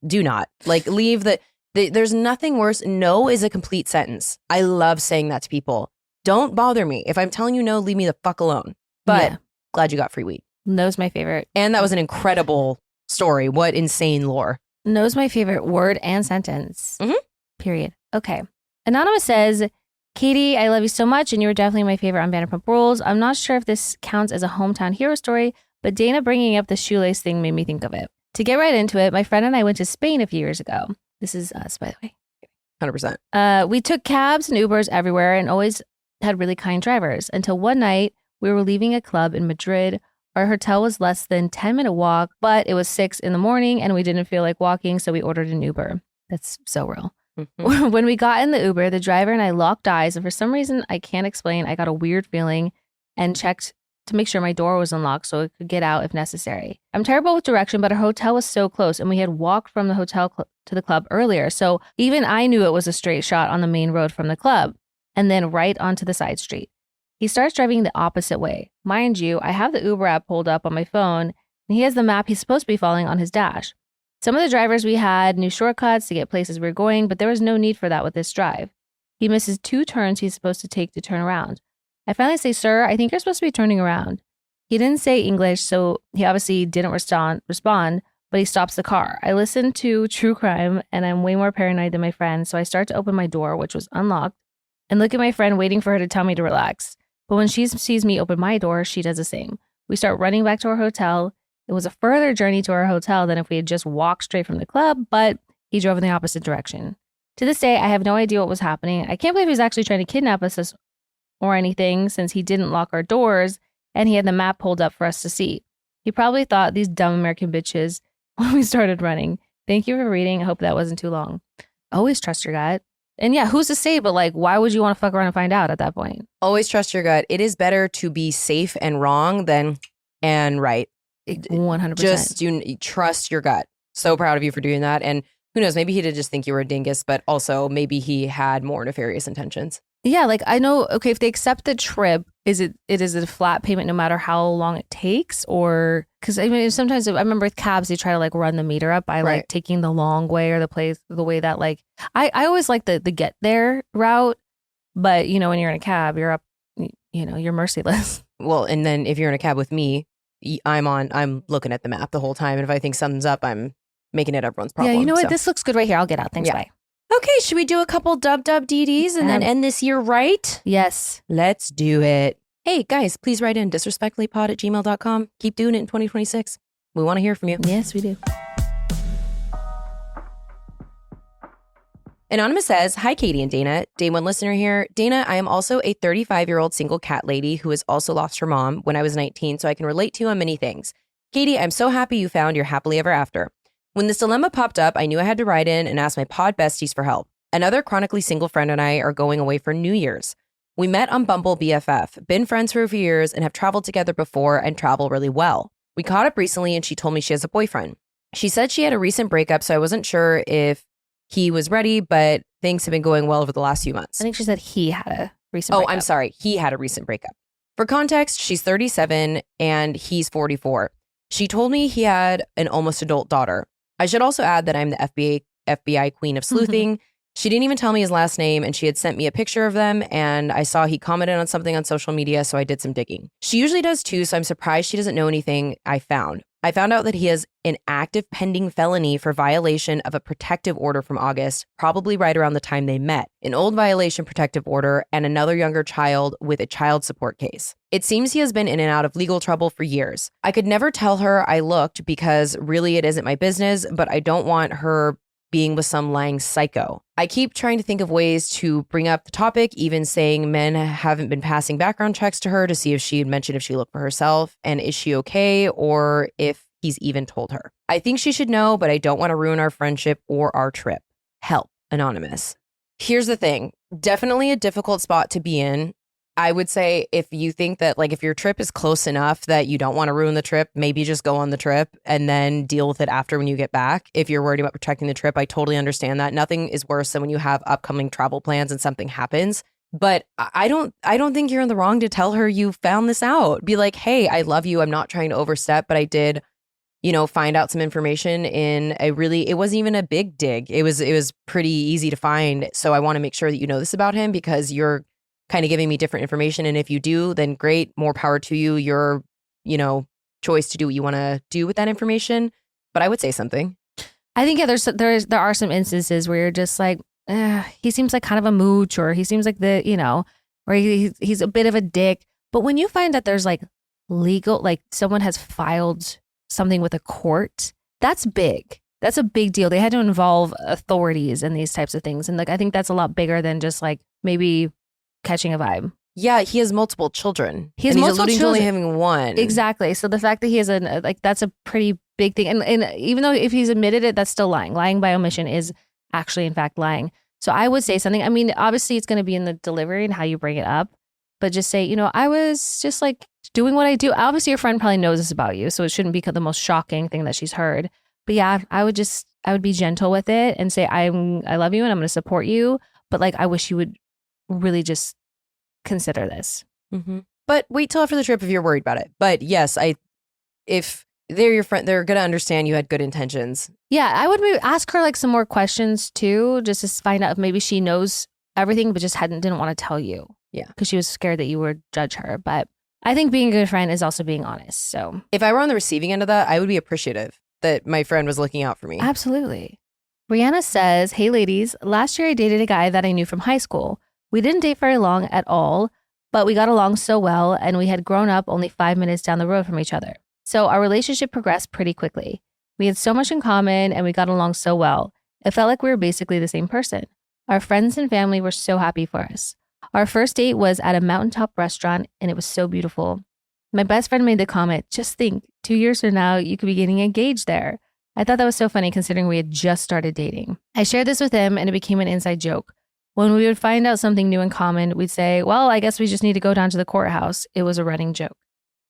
do not. Like, leave there's nothing worse. No is a complete sentence. I love saying that to people. Don't bother me. If I'm telling you no, leave me the fuck alone. But Yeah. Glad you got free weed. No's my favorite. And that was an incredible story. What insane lore. No's my favorite word and sentence. Mhm. Period. Okay. Anonymous says, Katie, I love you so much, and you were definitely my favorite on Vanderpump Rules. I'm not sure if this counts as a hometown hero story, but Dana bringing up the shoelace thing made me think of it. To get right into it, my friend and I went to Spain a few years ago. This is us, by the way. 100%. We took cabs and Ubers everywhere and always had really kind drivers until one night we were leaving a club in Madrid. Our hotel was less than 10-minute walk, but it was 6 a.m. and we didn't feel like walking, so we ordered an Uber. That's so real. Mhm. When we got in the Uber, the driver and I locked eyes, and for some reason I can't explain, I got a weird feeling and checked to make sure my door was unlocked so it could get out if necessary. I'm terrible with direction, but our hotel was so close, and we had walked from the hotel to the club earlier, so even I knew it was a straight shot on the main road from the club, and then right onto the side street. He starts driving the opposite way. Mind you, I have the Uber app pulled up on my phone, and he has the map he's supposed to be following on his dash. Some of the drivers we had knew shortcuts to get places we were going, but there was no need for that with this drive. He misses 2 turns he's supposed to take to turn around. I finally say, sir, I think you're supposed to be turning around. He didn't say English, so he obviously didn't respond, but he stops the car. I listen to true crime and I'm way more paranoid than my friend, so I start to open my door, which was unlocked, and look at my friend waiting for her to tell me to relax. But when she sees me open my door, she does the same. We start running back to our hotel. It was a further journey to our hotel than if we had just walked straight from the club, but he drove in the opposite direction. To this day, I have no idea what was happening. I can't believe he was actually trying to kidnap us or anything, since he didn't lock our doors and he had the map pulled up for us to see. He probably thought, these dumb American bitches, when we started running. Thank you for reading. I hope that wasn't too long. Always trust your gut. And yeah, who's to say, but like, why would you want to fuck around and find out at that point? Always trust your gut. It is better to be safe and wrong than and right. 100%. Just trust your gut. So proud of you for doing that. And who knows, maybe he did just think you were a dingus, but also maybe he had more nefarious intentions. Yeah, like I know, okay, if they accept the trip, is it a flat payment no matter how long it takes? Or, because I mean, sometimes I remember with cabs, they try to like run the meter up by like taking the long way or the way that like, I always like the get there route, but you know, when you're in a cab, you're up, you know, you're merciless. Well, and then if you're in a cab with me, I'm looking at the map the whole time. And if I think something's up, I'm making it everyone's problem. Yeah, you know what? This looks good right here. I'll get out. Thanks, bye. Okay, should we do a couple WWDDs and then end this year right? Yes. Let's do it. Hey, guys, please write in disrespectfullypod@gmail.com. Keep doing it in 2026. We want to hear from you. Yes, we do. Anonymous says, hi, Katie and Dana. Day one listener here. Dana, I am also a 35-year-old single cat lady who has also lost her mom when I was 19, so I can relate to you on many things. Katie, I'm so happy you found your happily ever after. When this dilemma popped up, I knew I had to write in and ask my pod besties for help. Another chronically single friend and I are going away for New Year's. We met on Bumble BFF, been friends for a few years, and have traveled together before and travel really well. We caught up recently and she told me she has a boyfriend. She said she had a recent breakup, so I wasn't sure if he was ready, but things have been going well over the last few months. I think she said he had a recent breakup. Oh, I'm sorry. He had a recent breakup. For context, she's 37 and he's 44. She told me he had an almost adult daughter. I should also add that I'm the FBI queen of sleuthing. She didn't even tell me his last name, and she had sent me a picture of them, and I saw he commented on something on social media, so I did some digging. She usually does too, so I'm surprised she doesn't know anything I found. I found out that he has an active pending felony for violation of a protective order from August, probably right around the time they met, an old violation protective order, and another younger child with a child support case. It seems he has been in and out of legal trouble for years. I could never tell her I looked because really it isn't my business, but I don't want her being with some lying psycho. I keep trying to think of ways to bring up the topic, even saying men haven't been passing background checks to her to see if she had mentioned if she looked for herself and is she okay, or if he's even told her. I think she should know, but I don't want to ruin our friendship or our trip. Help, Anonymous. Here's the thing. Definitely a difficult spot to be in. I would say if you think that like if your trip is close enough that you don't want to ruin the trip, maybe just go on the trip and then deal with it after when you get back. If you're worried about protecting the trip, I totally understand that. Nothing is worse than when you have upcoming travel plans and something happens. But I don't think you're in the wrong to tell her you found this out. Be like, hey, I love you. I'm not trying to overstep, but I did, find out some information in it wasn't even a big dig. It was pretty easy to find. So I want to make sure that you know this about him because you're kind of giving me different information. And if you do, then great, more power to you. Your, choice to do what you want to do with that information. But I would say something. I think there are some instances where you're just like, he seems like kind of a mooch, or he seems like or he's a bit of a dick. But when you find that there's like legal, like someone has filed something with a court, that's big. That's a big deal. They had to involve authorities in these types of things. And like, I think that's a lot bigger than just like maybe catching a vibe. Yeah, he has multiple children. He's alluding to only having one. Exactly. So the fact that he has that's a pretty big thing. And even though if he's admitted it, that's still lying. Lying by omission is actually, in fact, lying. So I would say something. I mean, obviously it's going to be in the delivery and how you bring it up, but just say, I was just like doing what I do. Obviously your friend probably knows this about you, so it shouldn't be the most shocking thing that she's heard. But yeah, I would be gentle with it and say, I love you and I'm going to support you. But like, I wish you would really just consider this. Mm-hmm. But wait till after the trip if you're worried about it. But yes, if they're your friend, they're going to understand you had good intentions. Yeah, I would maybe ask her like some more questions too, just to find out if maybe she knows everything, but just didn't want to tell you. Yeah. Because she was scared that you would judge her. But I think being a good friend is also being honest. So If I were on the receiving end of that, I would be appreciative that my friend was looking out for me. absolutely. Rihanna says, hey ladies, last year I dated a guy that I knew from high school. We didn't date very long at all, but we got along so well and we had grown up only 5 minutes down the road from each other. So our relationship progressed pretty quickly. We had so much in common and we got along so well. It felt like we were basically the same person. Our friends and family were so happy for us. Our first date was at a mountaintop restaurant and it was so beautiful. My best friend made the comment, just think, 2 years from now, you could be getting engaged there. I thought that was so funny considering we had just started dating. I shared this with him and it became an inside joke. When we would find out something new in common, we'd say, well, I guess we just need to go down to the courthouse. It was a running joke.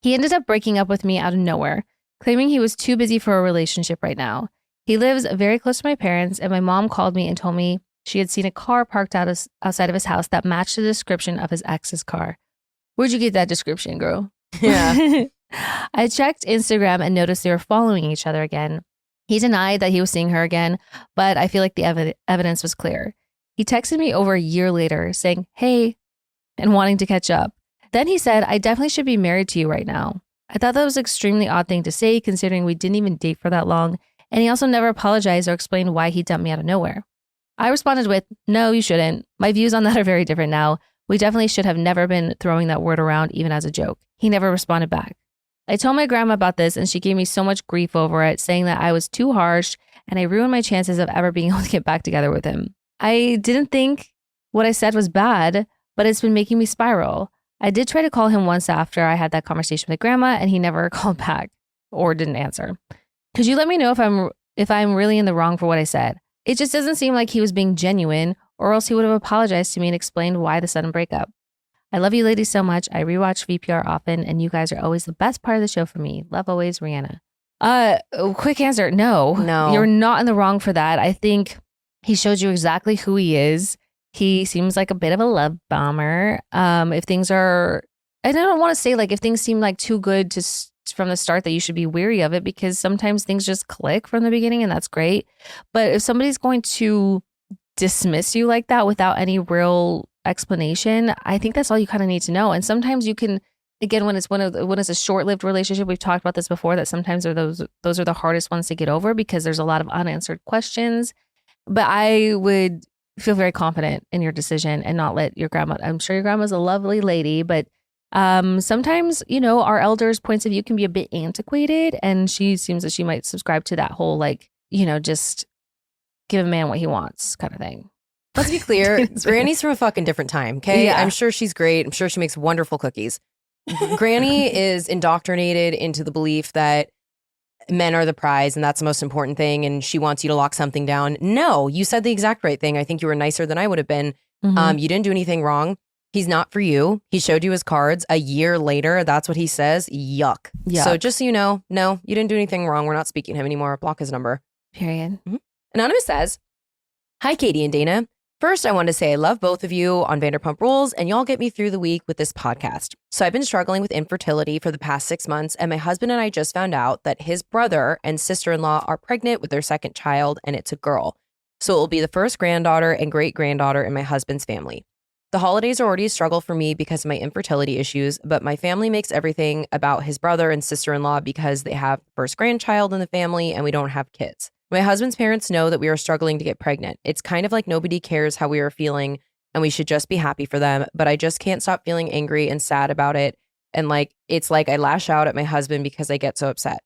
He ended up breaking up with me out of nowhere, claiming he was too busy for a relationship right now. He lives very close to my parents and my mom called me and told me she had seen a car parked outside of his house that matched the description of his ex's car. Where'd you get that description, girl? Yeah. I checked Instagram and noticed they were following each other again. He denied that he was seeing her again, but I feel like the evidence was clear. He texted me over a year later saying, hey, and wanting to catch up. Then he said, I definitely should be married to you right now. I thought that was an extremely odd thing to say considering we didn't even date for that long. And he also never apologized or explained why he dumped me out of nowhere. I responded with, no, you shouldn't. My views on that are very different now. We definitely should have never been throwing that word around even as a joke. He never responded back. I told my grandma about this and she gave me so much grief over it, saying that I was too harsh and I ruined my chances of ever being able to get back together with him. I didn't think what I said was bad, but it's been making me spiral. I did try to call him once after I had that conversation with grandma and he never called back or didn't answer. Could you let me know if I'm really in the wrong for what I said? It just doesn't seem like he was being genuine or else he would have apologized to me and explained why the sudden breakup. I love you ladies so much. I rewatch VPR often and you guys are always the best part of the show for me. Love always, Rihanna. Quick answer. No, you're not in the wrong for that. I think he showed you exactly who he is. He seems like a bit of a love bomber. If things are, I don't want to say like if things seem like too good from the start that you should be weary of it because sometimes things just click from the beginning and that's great. But if somebody's going to dismiss you like that without any real explanation, I think that's all you kind of need to know. And sometimes you can, again, when it's a short-lived relationship, we've talked about this before, that sometimes those are the hardest ones to get over because there's a lot of unanswered questions. But I would feel very confident in your decision and not let your grandma, I'm sure your grandma's a lovely lady, but sometimes, our elders' points of view can be a bit antiquated and she seems that she might subscribe to that whole just give a man what he wants kind of thing. Let's be clear. Granny's from a fucking different time, okay? Yeah. I'm sure she's great. I'm sure she makes wonderful cookies. Granny is indoctrinated into the belief that men are the prize and that's the most important thing and she wants you to lock something down. No, you said the exact right thing. I think you were nicer than I would have been. Mm-hmm. You didn't do anything wrong. He's not for you. He showed you his cards a year later. That's what he says. Yuck. So just so you know, no, you didn't do anything wrong. We're not speaking to him anymore. Block his number. Period. Mm-hmm. Anonymous says, hi, Katie and Dana. First, I want to say I love both of you on Vanderpump Rules, and y'all get me through the week with this podcast. So I've been struggling with infertility for the past 6 months, and my husband and I just found out that his brother and sister-in-law are pregnant with their second child, and it's a girl. So it will be the first granddaughter and great-granddaughter in my husband's family. The holidays are already a struggle for me because of my infertility issues, but my family makes everything about his brother and sister-in-law because they have the first grandchild in the family, and we don't have kids. My husband's parents know that we are struggling to get pregnant. It's kind of like nobody cares how we are feeling and we should just be happy for them. But I just can't stop feeling angry and sad about it. And it's like I lash out at my husband because I get so upset.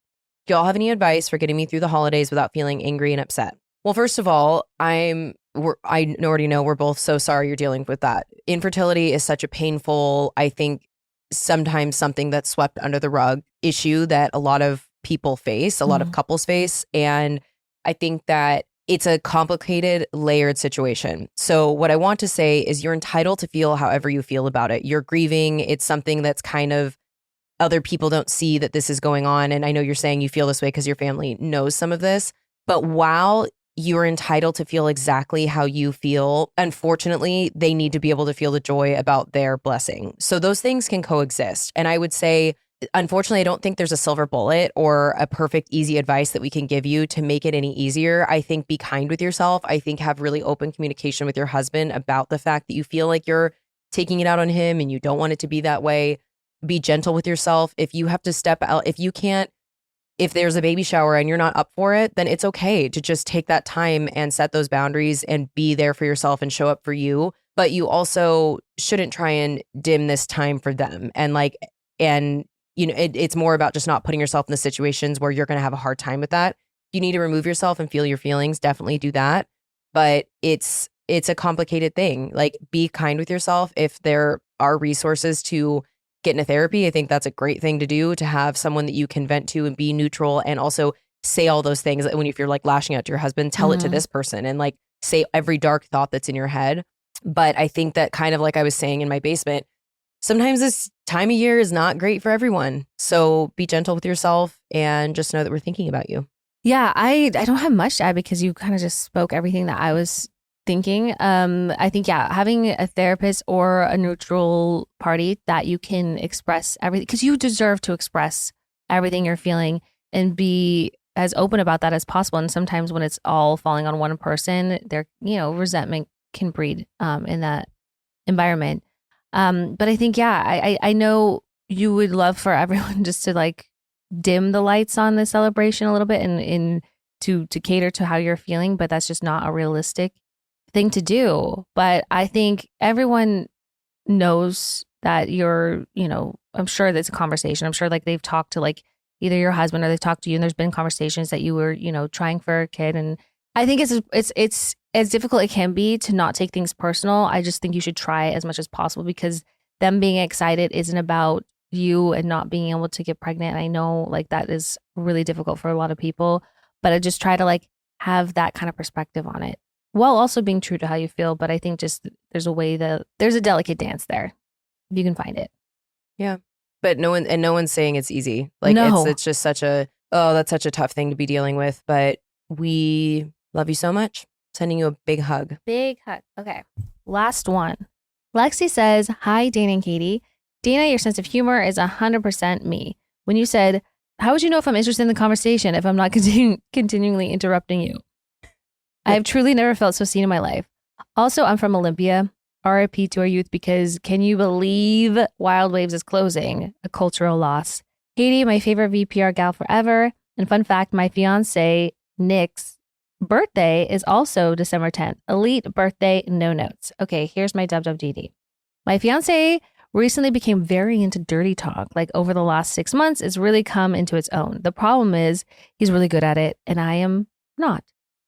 Do y'all have any advice for getting me through the holidays without feeling angry and upset? Well, first of all, I already know we're both so sorry you're dealing with that. Infertility is such a painful, I think sometimes something that's swept under the rug issue that a lot of people face, a lot of couples face. And I think that it's a complicated, layered situation. So what I want to say is you're entitled to feel however you feel about it. You're grieving. It's something that's kind of other people don't see that this is going on. And I know you're saying you feel this way because your family knows some of this. But while you're entitled to feel exactly how you feel, unfortunately, they need to be able to feel the joy about their blessing. So those things can coexist. And I would say, unfortunately, I don't think there's a silver bullet or a perfect, easy advice that we can give you to make it any easier. I think be kind with yourself. I think have really open communication with your husband about the fact that you feel like you're taking it out on him and you don't want it to be that way. be gentle with yourself. If you have to step out, if there's a baby shower and you're not up for it, then it's okay to just take that time and set those boundaries and be there for yourself and show up for you. But you also shouldn't try and dim this time for them. And it's more about just not putting yourself in the situations where you're going to have a hard time with that. You need to remove yourself and feel your feelings. Definitely do that. But it's a complicated thing. Like, be kind with yourself. If there are resources to get into therapy, I think that's a great thing to do, to have someone that you can vent to and be neutral, and also say all those things. If you're like lashing out to your husband, tell it to this person, and like say every dark thought that's in your head. But I think that, kind of like I was saying in my basement, sometimes this time of year is not great for everyone. So be gentle with yourself and just know that we're thinking about you. Yeah, I don't have much to add because you kind of just spoke everything that I was thinking. I think, having a therapist or a neutral party that you can express everything, because you deserve to express everything you're feeling and be as open about that as possible. And sometimes when it's all falling on one person, resentment can breed in that environment. But I think, I know you would love for everyone just to like dim the lights on the celebration a little bit and to cater to how you're feeling, but that's just not a realistic thing to do. But I think everyone knows that you're, I'm sure that's a conversation. I'm sure like they've talked to like either your husband or they've talked to you, and there's been conversations that you were, trying for a kid. And I think it's as difficult it can be to not take things personal. I just think you should try as much as possible, because them being excited isn't about you and not being able to get pregnant. I know like that is really difficult for a lot of people, but I just try to like have that kind of perspective on it while also being true to how you feel. But I think just there's a delicate dance there if you can find it. Yeah. But no one's saying it's easy. Like, no. It's just that's such a tough thing to be dealing with. But we love you so much. Sending you a big hug. Big hug. Okay. Last one. Lexi says, "Hi, Dana and Katie. Dana, your sense of humor is 100% me. When you said, how would you know if I'm interested in the conversation if I'm not continually interrupting you? I have truly never felt so seen in my life. Also, I'm from Olympia. RIP to our youth, because can you believe Wild Waves is closing? A cultural loss. Katie, my favorite VPR gal forever. And fun fact, my fiance, Nick's birthday is also December 10th. Elite birthday, no notes. Okay, here's my WWDD. My fiance recently became very into dirty talk. Like over the last 6 months, it's really come into its own. The problem is he's really good at it, and I am not.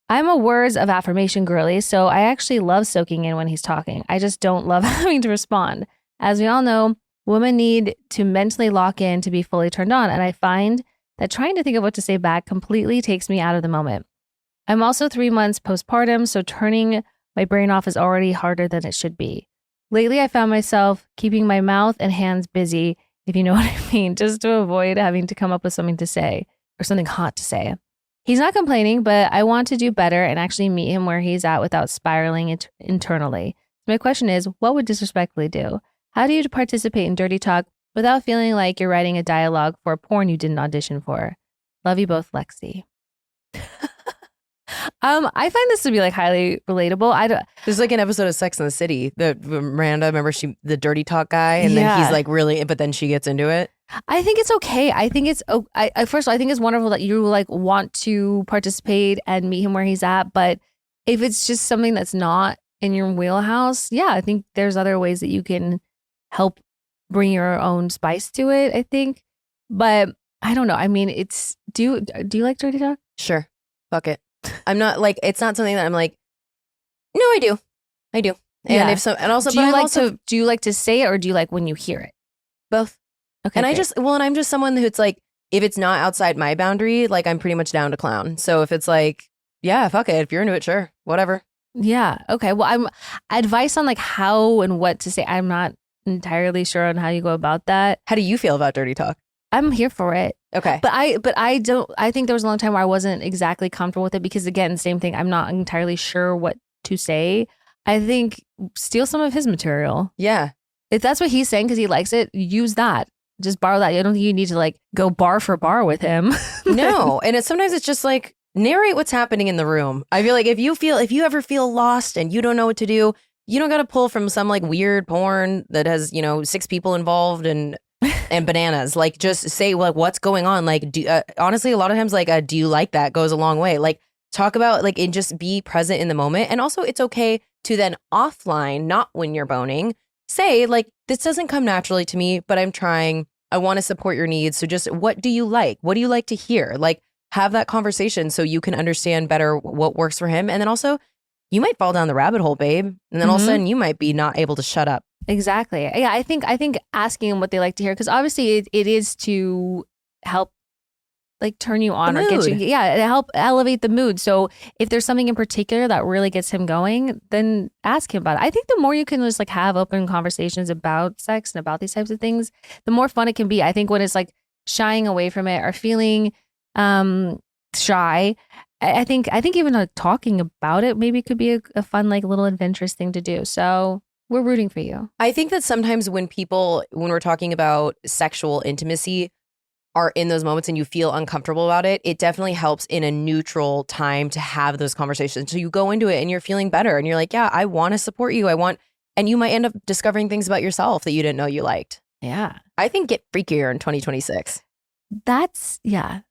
I'm a words of affirmation girly, so I actually love soaking in when he's talking. I just don't love having to respond. As we all know, women need to mentally lock in to be fully turned on, and I find that trying to think of what to say back completely takes me out of the moment. I'm also 3 months postpartum, so turning my brain off is already harder than it should be. Lately, I found myself keeping my mouth and hands busy, if you know what I mean, just to avoid having to come up with something to say or something hot to say. He's not complaining, but I want to do better and actually meet him where he's at without spiraling internally. So my question is, what would disrespectfully do? How do you participate in dirty talk without feeling like you're writing a dialogue for a porn you didn't audition for? Love you both, Lexi. I find this to be like highly relatable. There's like an episode of Sex and the City that Miranda, remember the dirty talk guy, and then he's like really, but then she gets into it. I think it's okay. I think it's first of all, I think it's wonderful that you like want to participate and meet him where he's at. But if it's just something that's not in your wheelhouse, I think there's other ways that you can help bring your own spice to it, I think. But I don't know. I mean, do you like dirty talk? Sure. Fuck it. I'm not like, it's not something that I'm like, no, I do. And if so, and also, do you like to say it, or do you like when you hear it? Both. Okay. And I'm just someone who's like, if it's not outside my boundary, like I'm pretty much down to clown. So if it's like, yeah, fuck it. If you're into it, sure. Whatever. Yeah. Okay. Well, I'm advice on like how and what to say. I'm not entirely sure on how you go about that. How do you feel about dirty talk? I'm here for it. Okay. But I think there was a long time where I wasn't exactly comfortable with it, because again, same thing. I'm not entirely sure what to say. I think steal some of his material. Yeah. If that's what he's saying because he likes it, use that. Just borrow that. I don't think you need to like go bar for bar with him. No. And sometimes it's just like, narrate what's happening in the room. I feel like if you ever feel lost and you don't know what to do, you don't got to pull from some like weird porn that has, 6 people involved and and bananas. Like, just say like what's going on. Like, honestly, a lot of times, like, do you like that goes a long way. Like, talk about like, and just be present in the moment. And also, it's okay to then offline, not when you're boning, say like, this doesn't come naturally to me, but I'm trying. I want to support your needs. So just what do you like? What do you like to hear? Like, have that conversation so you can understand better what works for him. And then also, you might fall down the rabbit hole, babe. And then all of a sudden you might be not able to shut up. Exactly. Yeah, I think asking them what they like to hear, because obviously it is to help like turn you on or get you, to help elevate the mood. So if there's something in particular that really gets him going, then ask him about it. I think the more you can just like have open conversations about sex and about these types of things, the more fun it can be. I think when it's like shying away from it or feeling shy, I think even like talking about it maybe could be a fun like little adventurous thing to do. So we're rooting for you. I think that sometimes when we're talking about sexual intimacy, are in those moments and you feel uncomfortable about it, it definitely helps in a neutral time to have those conversations. So you go into it and you're feeling better and you're like, yeah, I want to support you. And you might end up discovering things about yourself that you didn't know you liked. Yeah. I think get freakier in 2026. That's, yeah.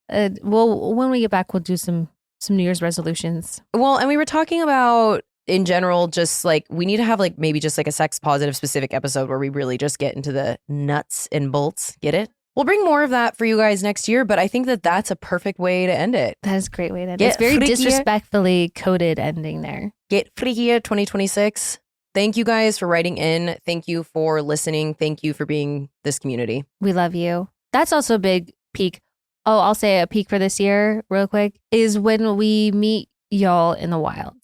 Well, when we get back, we'll do some New Year's resolutions. Well, and we were talking about, in general, just like we need to have like maybe just like a sex positive specific episode where we really just get into the nuts and bolts. Get it? We'll bring more of that for you guys next year, but I think that that's a perfect way to end it. That is a great way to end it. It's very disrespectfully coded ending there. Get freakier 2026. Thank you guys for writing in. Thank you for listening. Thank you for being this community. We love you. That's also a big peak. Oh, I'll say a peak for this year real quick is when we meet y'all in the wild.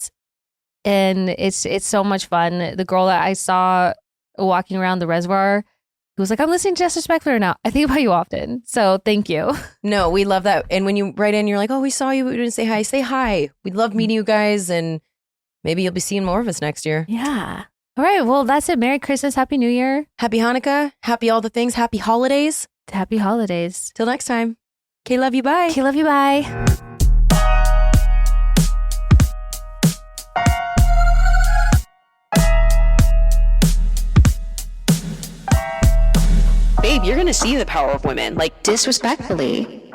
And it's so much fun. The girl that I saw walking around the reservoir, who was like, I'm listening to Disrespectfully right now. I think about you often. So thank you. No, we love that. And when you write in, you're like, oh, we saw you, but we didn't say hi. Say hi. We love meeting you guys. And maybe you'll be seeing more of us next year. Yeah. All right. Well, that's it. Merry Christmas. Happy New Year. Happy Hanukkah. Happy all the things. Happy holidays. Happy holidays. Till next time. Okay, love you. Bye. Okay, love you. Bye. Babe, you're gonna see the power of women. Like, Disrespectfully.